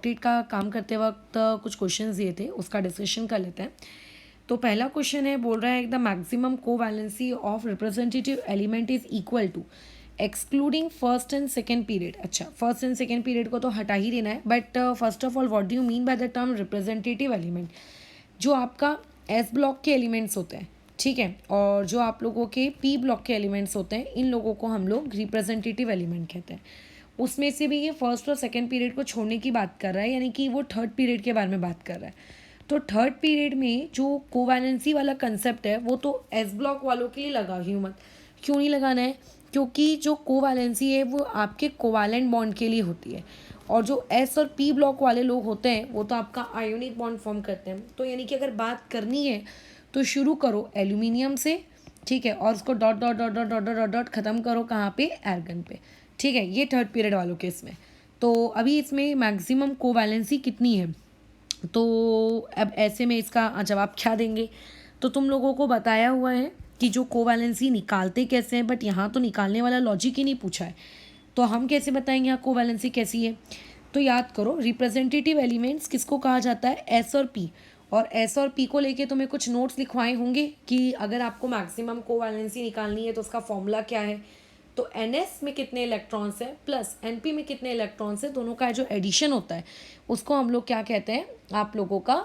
TET का काम करते वक्त कुछ क्वेश्चंस दिए थे, उसका डिस्कशन कर लेते हैं। तो पहला क्वेश्चन है, बोल रहा है the maximum covalency of representative element is equal to excluding first and second period. अच्छा, फर्स्ट एंड सेकेंड पीरियड को तो हटा ही देना है, but first of all what do you mean by the term representative element? जो आपका S block के एलिमेंट्स होते हैं, ठीक है, और जो आप लोगों के पी ब्लॉक के एलिमेंट्स होते हैं, इन लोगों को हम लोग रिप्रेजेंटेटिव एलिमेंट कहते हैं। उसमें से भी ये फर्स्ट और सेकेंड पीरियड को छोड़ने की बात कर रहा है, यानी कि वो थर्ड पीरियड के बारे में बात कर रहा है। तो थर्ड पीरियड में जो कोवैलेंसी वाला कंसेप्ट है वो तो एस ब्लॉक वालों के लिए लगा ही मत। क्यों नहीं लगाना है? क्योंकि जो कोवैलेंसी है वो आपके कोवैलेंट बॉन्ड के लिए होती है, और जो एस और पी ब्लॉक वाले लोग होते हैं वो तो आपका आयोनिक बॉन्ड फॉर्म करते हैं। तो यानी कि अगर बात करनी है तो शुरू करो एल्यूमिनियम से, ठीक है, और उसको dot dot dot dot dot dot dot ख़त्म करो कहाँ पे? आर्गन पे, ठीक है। ये थर्ड पीरियड वालों के इसमें। तो अभी इसमें मैक्सिमम कोवैलेंसी कितनी है? तो अब ऐसे में इसका जवाब क्या देंगे? तो तुम लोगों को बताया हुआ है कि जो कोवैलेंसी निकालते कैसे हैं, बट यहाँ तो निकालने वाला लॉजिक ही नहीं पूछा है, तो हम कैसे बताएंगे यहाँ कोवैलेंसी कैसी है? तो याद करो, रिप्रेजेंटेटिव एलिमेंट्स किसको कहा जाता है? एस और पी। और एस और पी को लेके तुम्हें कुछ नोट्स लिखवाए होंगे कि अगर आपको मैक्सिमम कोवैलेंसी निकालनी है तो उसका फॉर्मूला क्या है। तो NS में कितने इलेक्ट्रॉन्स है प्लस NP में कितने इलेक्ट्रॉन्स है, दोनों का जो एडिशन होता है उसको हम लोग क्या कहते हैं? आप लोगों का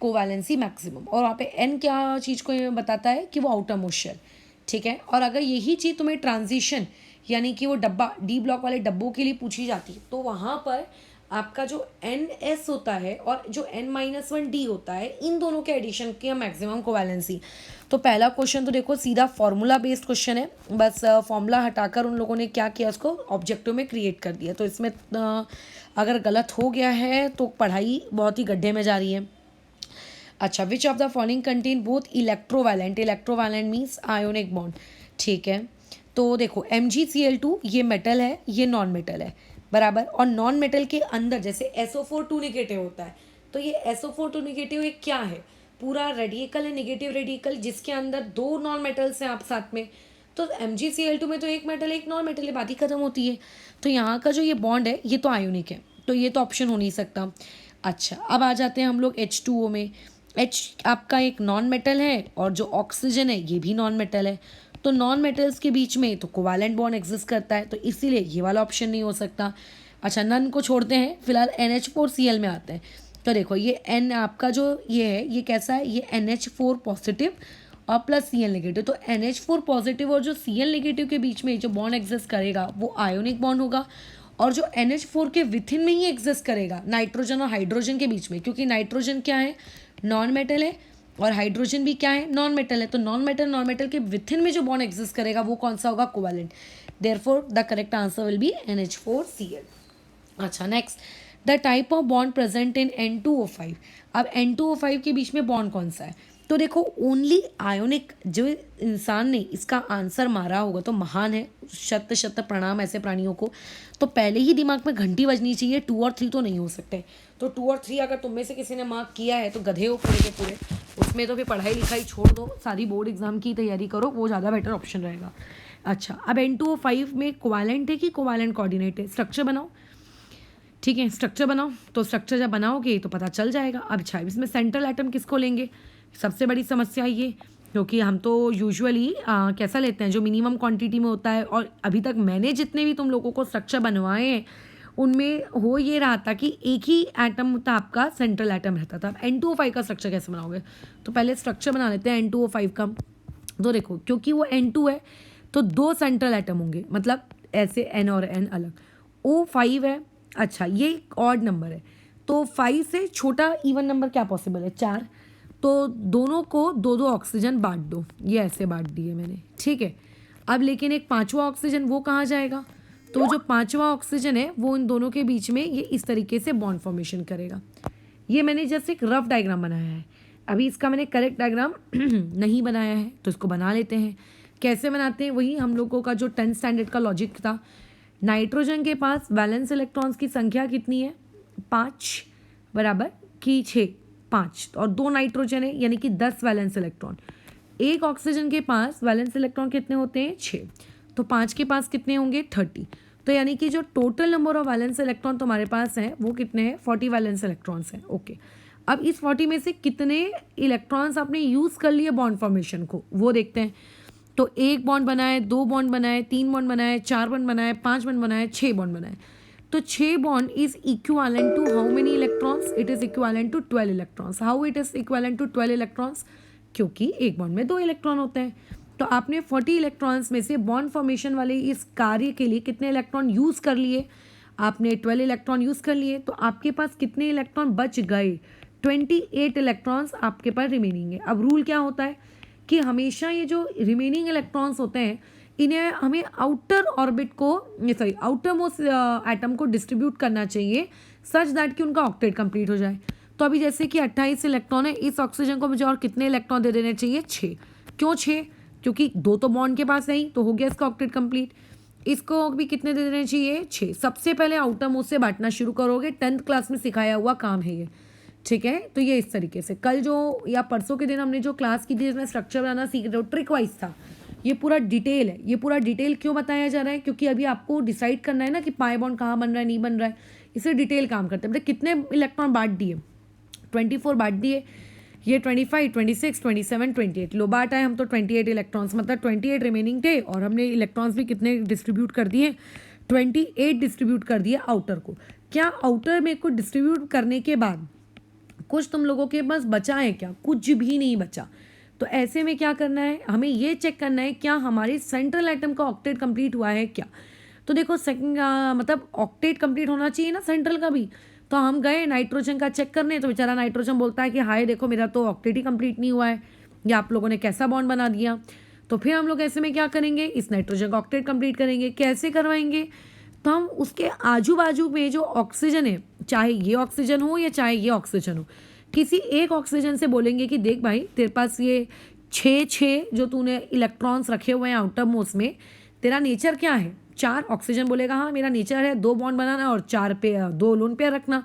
कोवैलेंसी मैक्सिमम। और वहाँ पे N क्या चीज़ को ये बताता है कि वो आउटर मोस्ट शेल, ठीक है। और अगर यही चीज़ तुम्हें ट्रांजिशन यानी कि वो डब्बा डी ब्लॉक वाले डब्बों के लिए पूछी जाती तो वहाँ पर आपका जो NS होता है और जो N-1D होता है, इन दोनों के एडिशन की मैक्सिमम कोवैलेंसी। तो पहला क्वेश्चन तो देखो सीधा फॉर्मूला बेस्ड क्वेश्चन है, बस फॉर्मूला हटाकर उन लोगों ने क्या किया, उसको ऑब्जेक्टिव में क्रिएट कर दिया। तो इसमें अगर गलत हो गया है तो पढ़ाई बहुत ही गड्ढे में जा रही है। अच्छा, विच of the following contain both electrovalent? Electrovalent means ionic bond, ठीक है। तो देखो MgCl2 ये मेटल है, ये नॉन मेटल है, बराबर। और नॉन मेटल के अंदर जैसे SO4 2 निगेटिव होता है, तो ये SO4 2 निगेटिव एक क्या है? पूरा रेडिकल है, निगेटिव रेडिकल, जिसके अंदर दो नॉन मेटल्स हैं आप साथ में। तो MgCl2 में तो एक मेटल एक नॉन मेटल है, बात ही खत्म होती है। तो यहाँ का जो ये बॉन्ड है ये तो आयोनिक है, तो ये तो ऑप्शन हो नहीं सकता। अच्छा, अब आ जाते हैं हम लोग H2O में। H आपका एक नॉन मेटल है और जो ऑक्सीजन है ये भी नॉन मेटल है। तो नॉन मेटल्स के बीच में तो कोवैलेंट बॉन्ड एग्जिस्ट करता है, तो इसीलिए ये वाला ऑप्शन नहीं हो सकता। अच्छा, नन को छोड़ते हैं, फिलहाल NH4Cl में आते हैं। तो देखो ये N आपका जो ये है ये कैसा है? ये NH4 पॉजिटिव और प्लस Cl नेगेटिव। तो NH4 पॉजिटिव और जो Cl नेगेटिव के बीच में जो बॉन्ड एग्जिस्ट करेगा वो आयोनिक बॉन्ड होगा, और जो NH4 के विथिन में ही एग्जिस्ट करेगा नाइट्रोजन और हाइड्रोजन के बीच में, क्योंकि नाइट्रोजन क्या है? नॉन मेटल है, और हाइड्रोजन भी क्या है? नॉन मेटल है। तो नॉन मेटल के विथिन में जो बॉन्ड एग्जिस्ट करेगा वो कौन सा होगा? Covalent. Therefore the correct answer will B NH4Cl। अच्छा, next, the type of bond present in N2O5। अब N2O5 के बीच में बॉन्ड कौन सा है? तो देखो ओनली आयोनिक। जो इंसान ने इसका आंसर मारा होगा तो महान है, शत शत प्रणाम ऐसे प्राणियों को। तो पहले ही दिमाग में घंटी बजनी चाहिए, 2 और 3 तो नहीं हो सकते। तो 2 और 3 अगर तुम में से किसी ने मार्क किया है तो गधे हो पूरे के पूरे। उसमें तो फिर पढ़ाई लिखाई छोड़ दो, सारी बोर्ड एग्जाम की तैयारी करो, वो ज़्यादा बेटर ऑप्शन रहेगा। अच्छा, अब N2O5 में कोवैलेंट है कि कोवैलेंट कोऑर्डिनेट है? स्ट्रक्चर बनाओ, ठीक है, स्ट्रक्चर बनाओ। तो स्ट्रक्चर जब बनाओगे तो पता चल जाएगा। अब अच्छा, इसमें सेंट्रल एटम किसको लेंगे? सबसे बड़ी समस्या ये, क्योंकि हम तो यूजुअली कैसा लेते हैं? जो मिनिमम क्वांटिटी में होता है। और अभी तक मैंने जितने भी तुम लोगों को स्ट्रक्चर बनवाए हैं उनमें हो ये रहा था कि एक ही एटम था आपका, सेंट्रल एटम रहता था। N2O5 का स्ट्रक्चर कैसे बनाओगे? तो पहले स्ट्रक्चर बना लेते हैं N2O5 का। तो देखो, क्योंकि वो N2 है तो 2 सेंट्रल एटम होंगे, मतलब ऐसे N और N अलग। O5 है। अच्छा, ये एक ऑड नंबर है, तो 5 से छोटा इवन नंबर क्या पॉसिबल है? 4। तो दोनों को 2-2 ऑक्सीजन बांट दो, ये ऐसे बांट दिए मैंने, ठीक है। अब लेकिन एक 5वां ऑक्सीजन वो कहाँ जाएगा? तो जो 5वां ऑक्सीजन है वो इन दोनों के बीच में ये इस तरीके से बॉन्ड फॉर्मेशन करेगा। ये मैंने जस्ट एक रफ डायग्राम बनाया है, अभी इसका मैंने करेक्ट डायग्राम नहीं बनाया है, तो इसको बना लेते हैं। कैसे बनाते हैं? वही हम लोगों का जो 10th स्टैंडर्ड का लॉजिक था। नाइट्रोजन के पास वैलेंस इलेक्ट्रॉन्स की संख्या कितनी है? 5 बराबर कि 6, 5 और 2 नाइट्रोजन है यानी कि 10 वैलेंस इलेक्ट्रॉन। एक ऑक्सीजन के पास वैलेंस इलेक्ट्रॉन कितने होते हैं? 6। तो 5 के पास कितने होंगे? 30। तो यानी कि जो total number of valence electron तुम्हारे पास है वो कितने हैं, 40 वैलेंस इलेक्ट्रॉन्स हैं। ओके, अब इस 40 में से कितने इलेक्ट्रॉन्स आपने यूज़ कर लिए बॉन्ड फॉर्मेशन को, वो देखते हैं। तो 1 बॉन्ड बनाए, 2 बॉन्ड बनाए, 3 बॉन्ड बनाए, 4 बॉन्ड बनाए, 5 बॉन्ड बनाए, 6 बॉन्ड बनाए। तो 6 bond is equivalent to how many electrons, it is equivalent to 12 electrons. How it is equivalent to 12 electrons, क्योंकि एक बॉन्ड में 2 इलेक्ट्रॉन होते हैं। तो आपने 40 इलेक्ट्रॉन्स में से बॉन्ड फॉर्मेशन वाले इस कार्य के लिए कितने इलेक्ट्रॉन यूज़ कर लिए, आपने 12 इलेक्ट्रॉन यूज़ कर लिए। तो आपके पास कितने इलेक्ट्रॉन बच गए, 28 इलेक्ट्रॉन्स आपके पास रिमेनिंग है। अब रूल क्या होता है कि हमेशा ये जो रिमेनिंग इलेक्ट्रॉन्स होते हैं इन्हें हमें आउटर ऑर्बिट को, सॉरी आउटर मोस्ट एटम को डिस्ट्रीब्यूट करना चाहिए सच दैट कि उनका ऑक्टेट कंप्लीट हो जाए। तो अभी जैसे कि 28 इलेक्ट्रॉन है, इस ऑक्सीजन को मुझे और कितने इलेक्ट्रॉन दे देने चाहिए, 6। क्यों 6, क्योंकि 2 तो बॉन्ड के पास नहीं, तो हो गया इसका ऑक्टेट कंप्लीट। इसको भी कितने दे देने चाहिए, 6। सबसे पहले आउटर मोस्ट से बांटना शुरू करोगे, 10th क्लास में सिखाया हुआ काम है ये, ठीक है। तो ये इस तरीके से कल जो या परसों के दिन हमने जो क्लास की थी जिसमें स्ट्रक्चर बनाना सीख रहे हो, ट्रिक वाइज था, ये पूरा डिटेल है। ये पूरा डिटेल क्यों बताया जा रहा है, क्योंकि अभी आपको डिसाइड करना है ना कि पाई बॉन्ड कहाँ बन रहा है, नहीं बन रहा है, इसे डिटेल काम करते हैं। मतलब कितने इलेक्ट्रॉन बांट दिए, 24 बांट दिए, ये 25, 26, 27, 28 लो बांटा है हम तो 28 इलेक्ट्रॉन्स, मतलब 28 रिमेनिंग थे और हमने इलेक्ट्रॉन्स भी कितने डिस्ट्रीब्यूट कर दिए, 28 डिस्ट्रीब्यूट कर दिए आउटर को। क्या आउटर में को डिस्ट्रीब्यूट करने के बाद कुछ तुम लोगों के पास बचा है क्या, कुछ भी नहीं बचा। तो ऐसे में क्या करना है, हमें ये चेक करना है क्या हमारे सेंट्रल एटम का ऑक्टेट कंप्लीट हुआ है क्या। तो देखो सेकंड मतलब ऑक्टेट कंप्लीट होना चाहिए ना सेंट्रल का भी। तो हम गए नाइट्रोजन का चेक करने, तो बेचारा नाइट्रोजन बोलता है कि हाय देखो मेरा तो ऑक्टेट ही कंप्लीट नहीं हुआ है, या आप लोगों ने कैसा बॉन्ड बना दिया। तो फिर हम लोग ऐसे में क्या करेंगे, इस नाइट्रोजन का ऑक्टेट कंप्लीट करेंगे। कैसे करवाएंगे, तो हम उसके आजू बाजू में जो ऑक्सीजन है, चाहे ये ऑक्सीजन हो या चाहे ये ऑक्सीजन हो, किसी एक ऑक्सीजन से बोलेंगे कि देख भाई तेरे पास ये 6 जो तूने इलेक्ट्रॉन्स रखे हुए हैं आउटर मोस्ट में, तेरा नेचर क्या है, 4। ऑक्सीजन बोलेगा हाँ मेरा नेचर है 2 बॉन्ड बनाना और 4 पे 2 लोन पेयर रखना।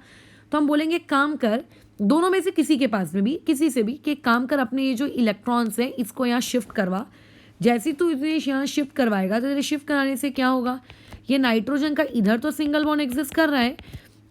तो हम बोलेंगे काम कर, दोनों में से किसी के पास में भी, किसी से भी, कि काम कर अपने ये जो इलेक्ट्रॉन्स हैं इसको यहाँ शिफ्ट करवा। जैसे तू इतने यहाँ शिफ्ट करवाएगा तो तेरे शिफ्ट कराने से क्या होगा, ये नाइट्रोजन का इधर तो सिंगल बॉन्ड एग्जिस्ट कर रहा है,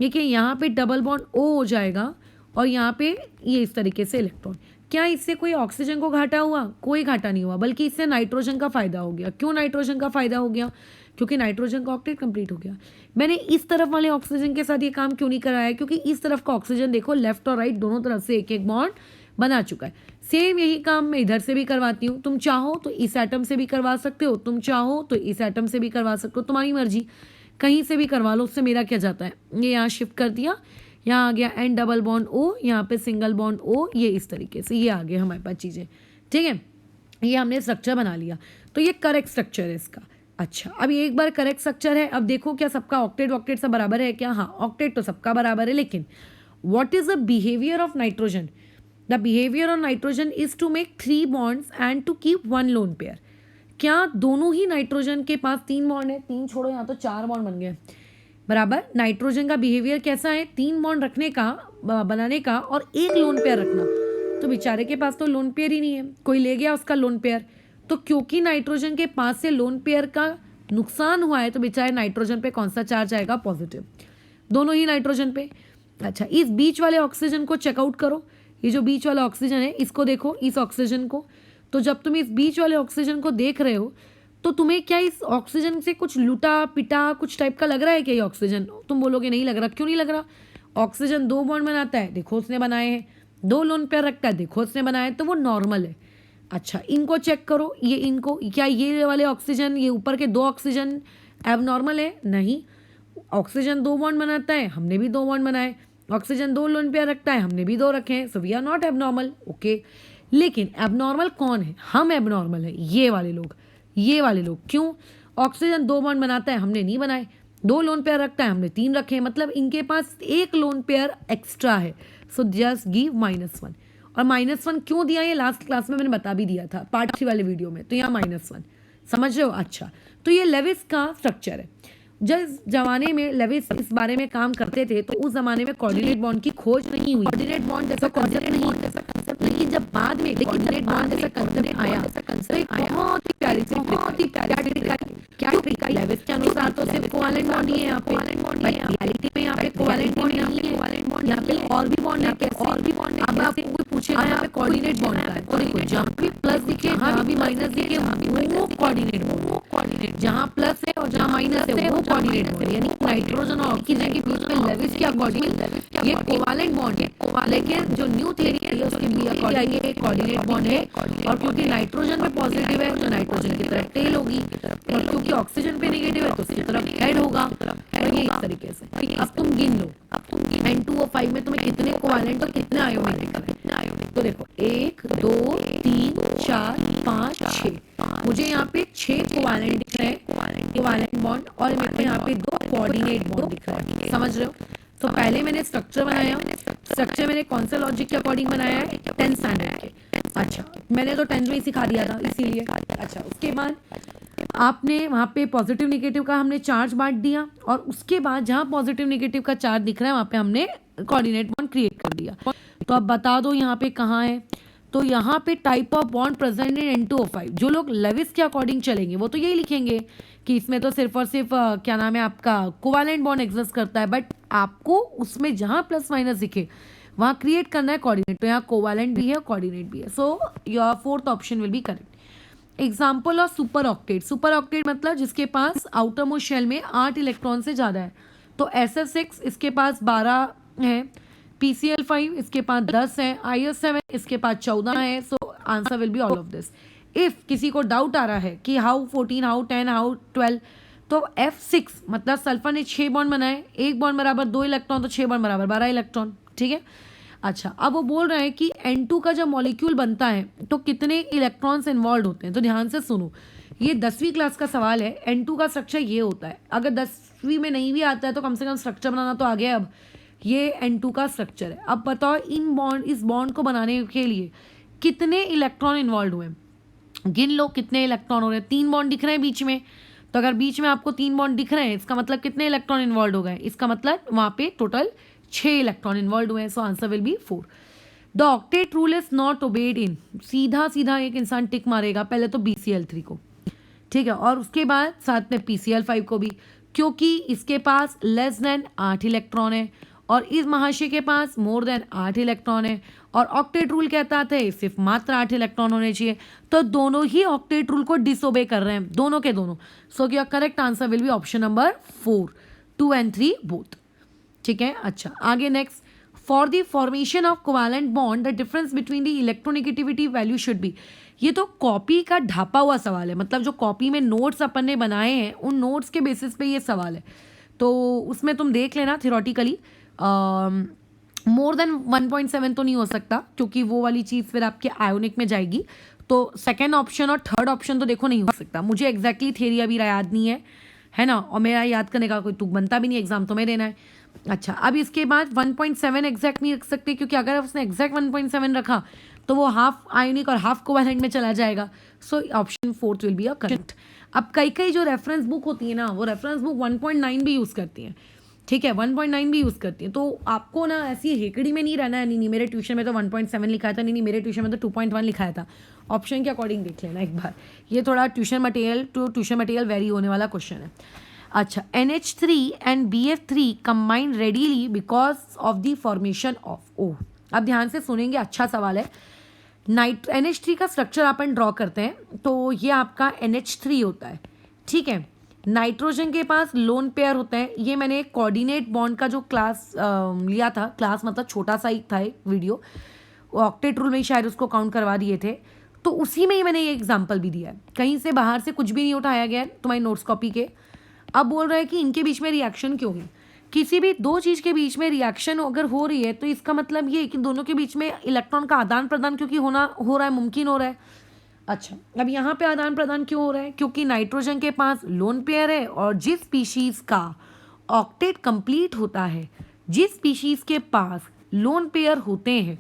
लेकिन यहाँ पे डबल बॉन्ड ओ हो जाएगा और यहाँ पे ये इस तरीके से इलेक्ट्रॉन। क्या इससे कोई ऑक्सीजन को घाटा हुआ, कोई घाटा नहीं हुआ, बल्कि इससे नाइट्रोजन का फायदा हो गया। क्यों नाइट्रोजन का फायदा हो गया, क्योंकि नाइट्रोजन का ऑक्टेट कंप्लीट हो गया। मैंने इस तरफ वाले ऑक्सीजन के साथ ये काम क्यों नहीं कराया, क्योंकि इस तरफ का ऑक्सीजन देखो लेफ्ट और राइट दोनों तरफ से एक एक बॉन्ड बना चुका है। सेम यही काम मैं इधर से भी करवाती हूँ, तुम चाहो तो इस एटम से भी करवा सकते हो, तुम चाहो तो इस एटम से भी करवा सकते हो, तुम्हारी मर्जी, कहीं से भी करवा लो, उससे मेरा क्या जाता है। ये यहाँ शिफ्ट कर दिया, यहाँ आ गया एन डबल बॉन्ड ओ, यहाँ पे सिंगल बॉन्ड ओ, ये इस तरीके से ये आ गया हमारे पास चीज़ें, ठीक है। ये हमने स्ट्रक्चर बना लिया, तो ये करेक्ट स्ट्रक्चर है इसका। अच्छा, अब ये एक बार करेक्ट स्ट्रक्चर है, अब देखो क्या सबका ऑक्टेट सब बराबर है क्या, हाँ ऑक्टेट तो सबका बराबर है, लेकिन what is the behaviour of nitrogen, the behaviour of nitrogen is to make 3 bonds and to keep 1 lone pair. क्या दोनों ही नाइट्रोजन के पास 3 बॉन्ड है, 3 छोड़ो यहाँ तो 4 बॉन्ड बन गए बराबर। नाइट्रोजन का बिहेवियर कैसा है, 3 बॉन्ड रखने का, बनाने का, और 1 लोन पेयर रखना। तो बेचारे के पास तो लोन पेयर ही नहीं है, कोई ले गया उसका लोन पेयर। तो क्योंकि नाइट्रोजन के पास से लोन पेयर का नुकसान हुआ है, तो बेचारे नाइट्रोजन पे कौन सा चार्ज आएगा, पॉजिटिव, दोनों ही नाइट्रोजन पे। अच्छा, इस बीच वाले ऑक्सीजन को चेकआउट करो, ये जो बीच वाला ऑक्सीजन है इसको देखो, इस ऑक्सीजन को। तो जब तुम इस बीच वाले ऑक्सीजन को देख रहे हो तो तुम्हें क्या इस ऑक्सीजन से कुछ लुटा पिटा कुछ टाइप का लग रहा है क्या ये ऑक्सीजन, तुम बोलोगे नहीं लग रहा। क्यों नहीं लग रहा, ऑक्सीजन 2 बॉन्ड बनाता है, देखो उसने बनाए हैं, 2 लोन पेयर रखता है, देखो उसने बनाया है, तो वो नॉर्मल है। अच्छा, इनको चेक करो, ये इनको, क्या ये वाले ऑक्सीजन, ये ऊपर के 2 ऑक्सीजन एबनॉर्मल है, नहीं। ऑक्सीजन 2 बॉन्ड बनाता है, हमने भी 2 बॉन्ड बनाए। ऑक्सीजन 2 लोन पेयर रखता है, हमने भी 2 रखे हैं, so we are not abnormal, okay. लेकिन एबनॉर्मल कौन है, हम एबनॉर्मल है, ये वाले लोग, ये वाले लोग। क्यों, ऑक्सीजन 2 बॉन्ड बनाता है, हमने नहीं बनाए, 2 लोन पेयर रखता है, हमने 3 रखे हैं, मतलब इनके पास 1 लोन पेयर एक्स्ट्रा है, सो जस्ट गिव -1। और -1 क्यों दिया, ये लास्ट क्लास में मैंने बता भी दिया था पार्ट 3 वाले वीडियो में, तो यहाँ -1 समझ रहे हो। अच्छा, तो ये लेविस का स्ट्रक्चर है। जिस जमाने में लेविस इस बारे में काम करते थे, तो उस जमाने में कोऑर्डिनेट बॉन्ड की खोज नहीं हुई, कोऑर्डिनेट बॉन्ड जैसा कॉन्सेप्ट नहीं लेकिन जब बाद में कोऑर्डिनेट बॉन्ड जैसा कंसेप्ट आया तो एक बहुत ही प्यारी सी क्या ट्रिक आई लेविस के अनुसार तो सिर्फ कोवैलेंट बॉन्ड ही है यहाँ पे, रियलिटी में यहाँ पे कोवैलेंट बॉन्ड नहीं है, यहाँ पे और भी बॉन्ड है। कैसे? और भी बॉन्ड है। अब आपको कोई पूछेगा यहाँ पे कोऑर्डिनेट बॉन्ड का है, तो देखो जहाँ भी प्लस दिखे जहाँ भी माइनस दिखे वो कोऑर्डिनेट बॉन्ड, जहाँ प्लस है और जहाँ माइनस है वो कोऑर्डिनेट बॉन्ड, यानी नाइट्रोजन और ऑक्सीजन के बीच में लेविस के अकॉर्डिंग ये कोवैलेंट बॉन्ड है। लेकिन जो न्यू थ्योरी है उसके भी अकॉर्डिंग ये कोऑर्डिनेट बॉन्ड है, और क्योंकि नाइट्रोजन पे पॉजिटिव है तो नाइट्रोजन की तरफ टेल होगी, और क्योंकि ऑक्सीजन पे नेगेटिव है तो उसकी तरफ हेड होगा। और ये इस तरीके से अब तुम गिन लो, N2O5 में तुम्हें कितने कोवैलेंट और कितने आयोनिक दिख रहे हैं। तो देखो 1 2 3 4 5 6, मुझे यहाँ पे 6 कोवैलेंट दिख रहे हैं, कोवैलेंट बॉन्ड, और मेरे को यहाँ पे 2 कोऑर्डिनेट बॉन्ड दिख रहे हैं। समझ रहे हो? तो पहले मैंने स्ट्रक्चर बनाया, स्ट्रक्चर मैंने कौन से लॉजिक के अकॉर्डिंग बनाया है? 10th स्टैंडर्ड के। अच्छा, मैंने तो 10th में ही सिखा दिया था इसीलिए। अच्छा, उसके बाद आपने वहाँ पे पॉजिटिव निगेटिव का हमने चार्ज बांट दिया, और उसके बाद जहाँ पॉजिटिव निगेटिव का चार्ज दिख रहा है वहाँ पे हमने कोऑर्डिनेट बॉन्ड क्रिएट कर दिया। तो अब बता दो यहाँ पे कहाँ है? तो यहाँ पे type of bond present in N2O5, जो लोग लेविस के अकॉर्डिंग चलेंगे वो तो यही लिखेंगे कि इसमें तो सिर्फ और सिर्फ क्या नाम है आपका कोवैलेंट बॉन्ड एग्जिस्ट करता है, बट आपको उसमें जहाँ प्लस माइनस दिखे वहाँ क्रिएट करना है कोऑर्डिनेट। तो यहाँ कोवैलेंट भी है कोऑर्डिनेट भी है, so your 4th option will be correct. Example of super octet. Super octet मतलब जिसके पास आउटर मोस्ट शेल में 8 इलेक्ट्रॉन से ज़्यादा है। तो SF6 इसके पास 12 है, PCl5 इसके पास 10 है, IS7 इसके पास 14 है। सो answer will be all of this. If किसी को डाउट आ रहा है कि हाउ 14 हाउ 10 हाउ 12, तो F6 मतलब सल्फर ने 6 बॉन्ड बनाए, 1 बॉन्ड बराबर 2 इलेक्ट्रॉन, तो 6 बॉन्ड बराबर 12 इलेक्ट्रॉन। ठीक है। अच्छा, अब वो बोल रहे हैं कि N2 का जब मॉलिक्यूल बनता है तो कितने इलेक्ट्रॉन्स इन्वॉल्व होते हैं। तो ध्यान से सुनो, ये 10वीं क्लास का सवाल है। N2 का स्ट्रक्चर ये होता है, अगर 10वीं में नहीं भी आता है तो कम से कम स्ट्रक्चर बनाना तो आ गया। अब ये N2 का स्ट्रक्चर है। अब बताओ इस बॉन्ड को बनाने के लिए कितने इलेक्ट्रॉन इन्वॉल्व हुए। गिन लो कितने इलेक्ट्रॉन हो रहे हैं। 3 बॉन्ड दिख रहे हैं बीच में, तो अगर बीच में आपको 3 बॉन्ड दिख रहे हैं इसका मतलब कितने इलेक्ट्रॉन इन्वॉल्व हो गए? इसका मतलब वहाँ पे टोटल 6 इलेक्ट्रॉन इन्वॉल्व हुए हैं। So answer will be 4। The octet rule is not obeyed in. सीधा सीधा एक इंसान टिक मारेगा पहले तो BCl3 को, ठीक है, और उसके बाद साथ में PCl5 को भी, क्योंकि इसके पास लेस देन 8 इलेक्ट्रॉन है और इस महाशय के पास मोर देन 8 इलेक्ट्रॉन है, और ऑक्टेट रूल कहता था सिर्फ मात्र 8 इलेक्ट्रॉन होने चाहिए। तो दोनों ही ऑक्टेट रूल को डिसोबे कर रहे हैं, दोनों के दोनों। So your correct answer will B option number 4, 2 and 3 both. ठीक है। अच्छा, आगे next, for the formation of covalent bond the difference between the electronegativity value should be. ये तो कॉपी का ढापा हुआ सवाल है, मतलब जो कॉपी में नोट्स अपन ने बनाए हैं उन नोट्स के बेसिस पे ये सवाल है। तो उसमें तुम देख लेना थियोरेटिकली मोर देन 1.7 तो नहीं हो सकता, क्योंकि वो वाली चीज़ फिर आपके आयोनिक में जाएगी। तो सेकेंड ऑप्शन और थर्ड ऑप्शन तो देखो नहीं हो सकता। मुझे एग्जैक्टली थियरी अभी याद नहीं है ना, और मेरा याद करने का कोई तुक बनता भी नहीं, एग्जाम तो मैं देना है। अच्छा, अब इसके बाद 1.7 एग्जैक्ट नहीं रख सकते, क्योंकि अगर उसने एग्जैक्ट 1.7 रखा तो वो हाफ आयोनिक और हाफ कोवैलेंट में चला जाएगा। So option 4 will be a correct. अब कई जो रेफरेंस बुक होती है ना, वो रेफरेंस बुक 1.9 भी यूज़ करती हैं, ठीक है, 1.9 भी यूज़ करती है। तो आपको ना ऐसी हेकड़ी में नहीं रहना है। नहीं मेरे ट्यूशन में तो 1.7 लिखा था, नहीं मेरे ट्यूशन में तो 2.1 लिखाया था। ऑप्शन के अकॉर्डिंग देख लेना एक बार, ये थोड़ा ट्यूशन मटेरियल वेरी होने वाला क्वेश्चन है। अच्छा, NH3 and BF3 combine readily because of the formation of O। अब ध्यान से सुनेंगे, अच्छा सवाल है। NH3 का स्ट्रक्चर अपन ड्रॉ करते हैं, तो ये आपका NH3 होता है, ठीक है। नाइट्रोजन के पास लोन पेयर होता है। ये मैंने एक कोऑर्डिनेट बॉन्ड का जो क्लास लिया था, क्लास मतलब छोटा सा ही था एक वीडियो, ऑक्टेट रूल में ही शायद उसको काउंट करवा दिए थे, तो उसी में ही मैंने ये एग्जाम्पल भी दिया है। कहीं से बाहर से कुछ भी नहीं उठाया गया है तुम्हारी नोट्स कॉपी के। अब बोल रहा है कि इनके बीच में रिएक्शन क्यों हुई। किसी भी दो चीज़ के बीच में रिएक्शन अगर हो रही है तो इसका मतलब ये कि दोनों के बीच में इलेक्ट्रॉन का आदान प्रदान क्योंकि हो रहा है, मुमकिन हो रहा है। अच्छा, अब यहाँ पे आदान प्रदान क्यों हो रहा है? क्योंकि नाइट्रोजन के पास लोन पेयर है, और जिस स्पीशीज़ का ऑक्टेट कंप्लीट होता है, जिस स्पीशीज़ के पास लोन पेयर होते हैं,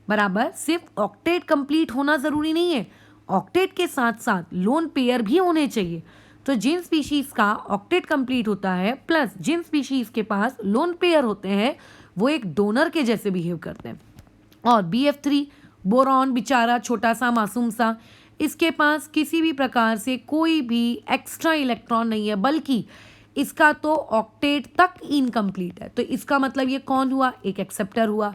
बराबर, सिर्फ ऑक्टेट कंप्लीट होना ज़रूरी नहीं है, ऑक्टेट के साथ साथ लोन पेयर भी होने चाहिए। तो जिन स्पीशीज़ का ऑक्टेट कंप्लीट होता है प्लस जिन स्पीशीज़ के पास लोन पेयर होते हैं, वो एक डोनर के जैसे बिहेव करते हैं। और BF3 बोरॉन बेचारा छोटा सा मासूम सा, इसके पास किसी भी प्रकार से कोई भी एक्स्ट्रा इलेक्ट्रॉन नहीं है, बल्कि इसका तो ऑक्टेट तक इनकम्प्लीट है। तो इसका मतलब ये कौन हुआ, एक एक्सेप्टर हुआ।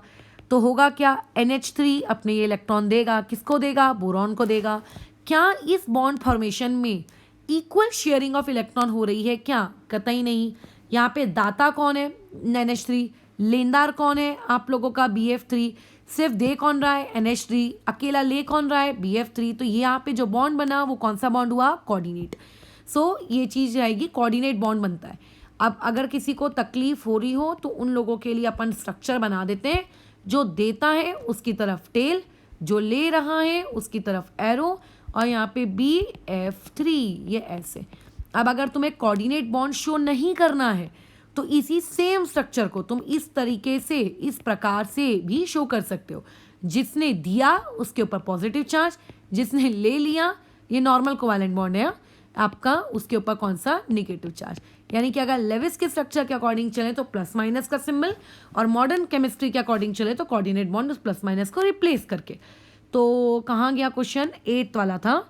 तो होगा क्या, NH3 अपने ये इलेक्ट्रॉन देगा, किसको देगा, बोरॉन को देगा। क्या इस बॉन्ड फॉर्मेशन में इक्वल शेयरिंग ऑफ इलेक्ट्रॉन हो रही है, क्या, कतई नहीं। यहाँ पे दाता कौन है, NH3, लेनदार कौन है आप लोगों का, BF3, सिर्फ दे कौन रहा है, NH3, अकेला ले कौन रहा है, BF3। तो ये यहाँ पे जो बॉन्ड बना वो कौन सा बॉन्ड हुआ, कोऑर्डिनेट। सो ये चीज़ रहेगी, कोऑर्डिनेट बॉन्ड बनता है। अब अगर किसी को तकलीफ हो रही हो तो उन लोगों के लिए अपन स्ट्रक्चर बना देते हैं, जो देता है उसकी तरफ टेल, जो ले रहा है उसकी तरफ एरो, और यहाँ पे BF3 ये ऐसे। अब अगर तुम्हें कोऑर्डिनेट बॉन्ड शो नहीं करना है तो इसी सेम स्ट्रक्चर को तुम इस तरीके से, इस प्रकार से भी शो कर सकते हो। जिसने दिया उसके ऊपर पॉजिटिव चार्ज, जिसने ले लिया, ये नॉर्मल कोवैलेंट बॉन्ड है आपका, उसके ऊपर कौन सा, नेगेटिव चार्ज। यानी कि अगर लेविस के स्ट्रक्चर के अकॉर्डिंग चले तो प्लस माइनस का सिंबल, और मॉडर्न केमिस्ट्री के अकॉर्डिंग चले तो कोऑर्डिनेट बॉन्ड उस प्लस माइनस को रिप्लेस करके। तो कहाँ गया क्वेश्चन, 8th वाला था।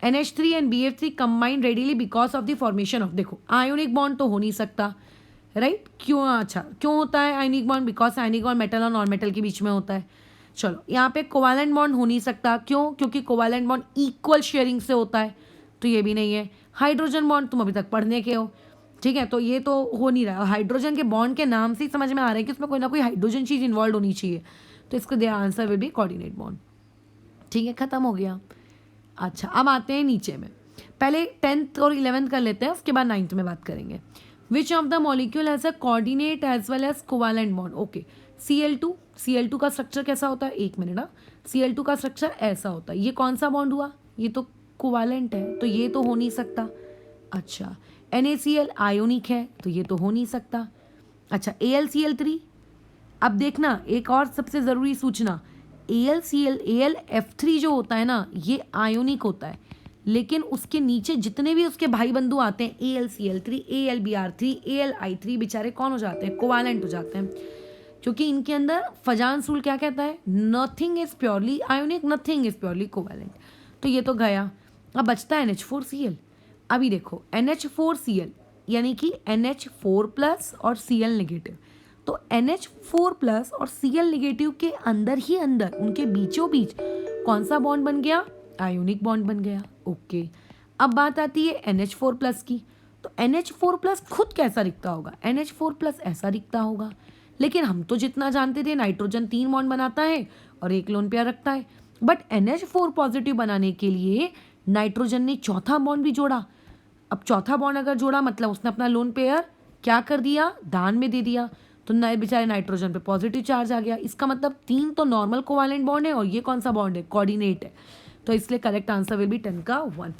NH3 and BF3 combined readily because of the formation of, देखो आयोनिक बॉन्ड तो हो नहीं सकता, राइट, क्यों, अच्छा क्यों होता है ionic bond, because ionic bond metal और नॉन मेटल के बीच में होता है। चलो यहाँ पे कोवैलेंट बॉन्ड हो नहीं सकता, क्यों, क्योंकि कोवैलेंट बॉन्ड इक्वल शेयरिंग से होता है, तो ये भी नहीं है। हाइड्रोजन बॉन्ड तुम अभी तक पढ़ने के हो, ठीक है, तो ये तो हो नहीं रहा। हाइड्रोजन के बॉन्ड के नाम से ही समझ में आ रहा है कि उसमें कोई ना कोई हाइड्रोजन चीज़ इन्वॉल्व होनी चाहिए, तो इसको दिया answer will B coordinate bond. ठीक है, खत्म हो गया। अच्छा अब आते हैं नीचे में, पहले 10th और 11th कर लेते हैं, उसके बाद 9th में बात करेंगे। Which of the molecule has a coordinate as well as covalent bond, okay. Cl2 का स्ट्रक्चर कैसा होता है, एक मिनट ना, Cl2 का स्ट्रक्चर ऐसा होता है, ये कौन सा बॉन्ड हुआ, ये तो कोवैलेंट है, तो ये तो हो नहीं सकता। अच्छा NaCl आयोनिक है, तो ये तो हो नहीं सकता। अच्छा AlCl3, अब देखना एक और सबसे ज़रूरी सूचना, AlF3 जो होता है ना, ये आयोनिक होता है, लेकिन उसके नीचे जितने भी उसके भाई बंधु आते हैं, AlCl3, AlBr3, AlI3, बेचारे कौन हो जाते हैं, कोवैलेंट हो जाते हैं, क्योंकि इनके अंदर फजान सूल क्या कहता है, nothing is purely ionic, nothing is purely covalent. तो ये तो गया। अब बचता है NH4Cl। अभी देखो NH4Cl यानी कि NH4+ और Cl नेगेटिव, तो NH4+ और Cl नेगेटिव के अंदर ही अंदर उनके बीचों बीच कौन सा बॉन्ड बन गया, आयोनिक बॉन्ड बन गया। ओके, अब बात आती है NH4+ की, तो NH4+ खुद कैसा दिखता होगा, NH4+ ऐसा दिखता होगा, लेकिन हम तो जितना जानते थे नाइट्रोजन 3 बॉन्ड बनाता है और 1 लोन पेयर रखता है, बट NH4 पॉजिटिव बनाने के लिए नाइट्रोजन ने चौथा बॉन्ड भी जोड़ा। अब चौथा बॉन्ड अगर जोड़ा मतलब उसने अपना लोन पेयर क्या कर दिया, दान में दे दिया, तो नए बेचारे नाइट्रोजन पे पॉजिटिव चार्ज आ गया। इसका मतलब 3 तो नॉर्मल कोवैलेंट बॉन्ड है और ये कौन सा बॉन्ड है, कोऑर्डिनेट है, तो इसलिए करेक्ट आंसर विल बी 10 का 1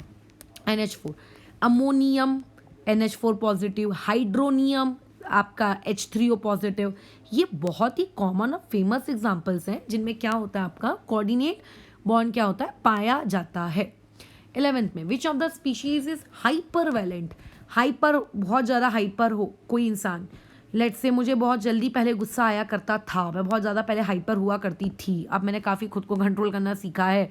NH4। Ammonium NH4 positive, hydronium आपका H3O पॉजिटिव, ये बहुत ही कॉमन और फेमस एग्जांपल्स हैं जिनमें क्या होता है आपका कोऑर्डिनेट बॉन्ड क्या होता है, पाया जाता है। 11th में which of the species is hypervalent, hyper बहुत ज़्यादा हाइपर हो कोई इंसान, लेट्स से मुझे बहुत जल्दी पहले गुस्सा आया करता था, मैं बहुत ज़्यादा पहले हाइपर हुआ करती थी, अब मैंने काफ़ी खुद को कंट्रोल करना सीखा है,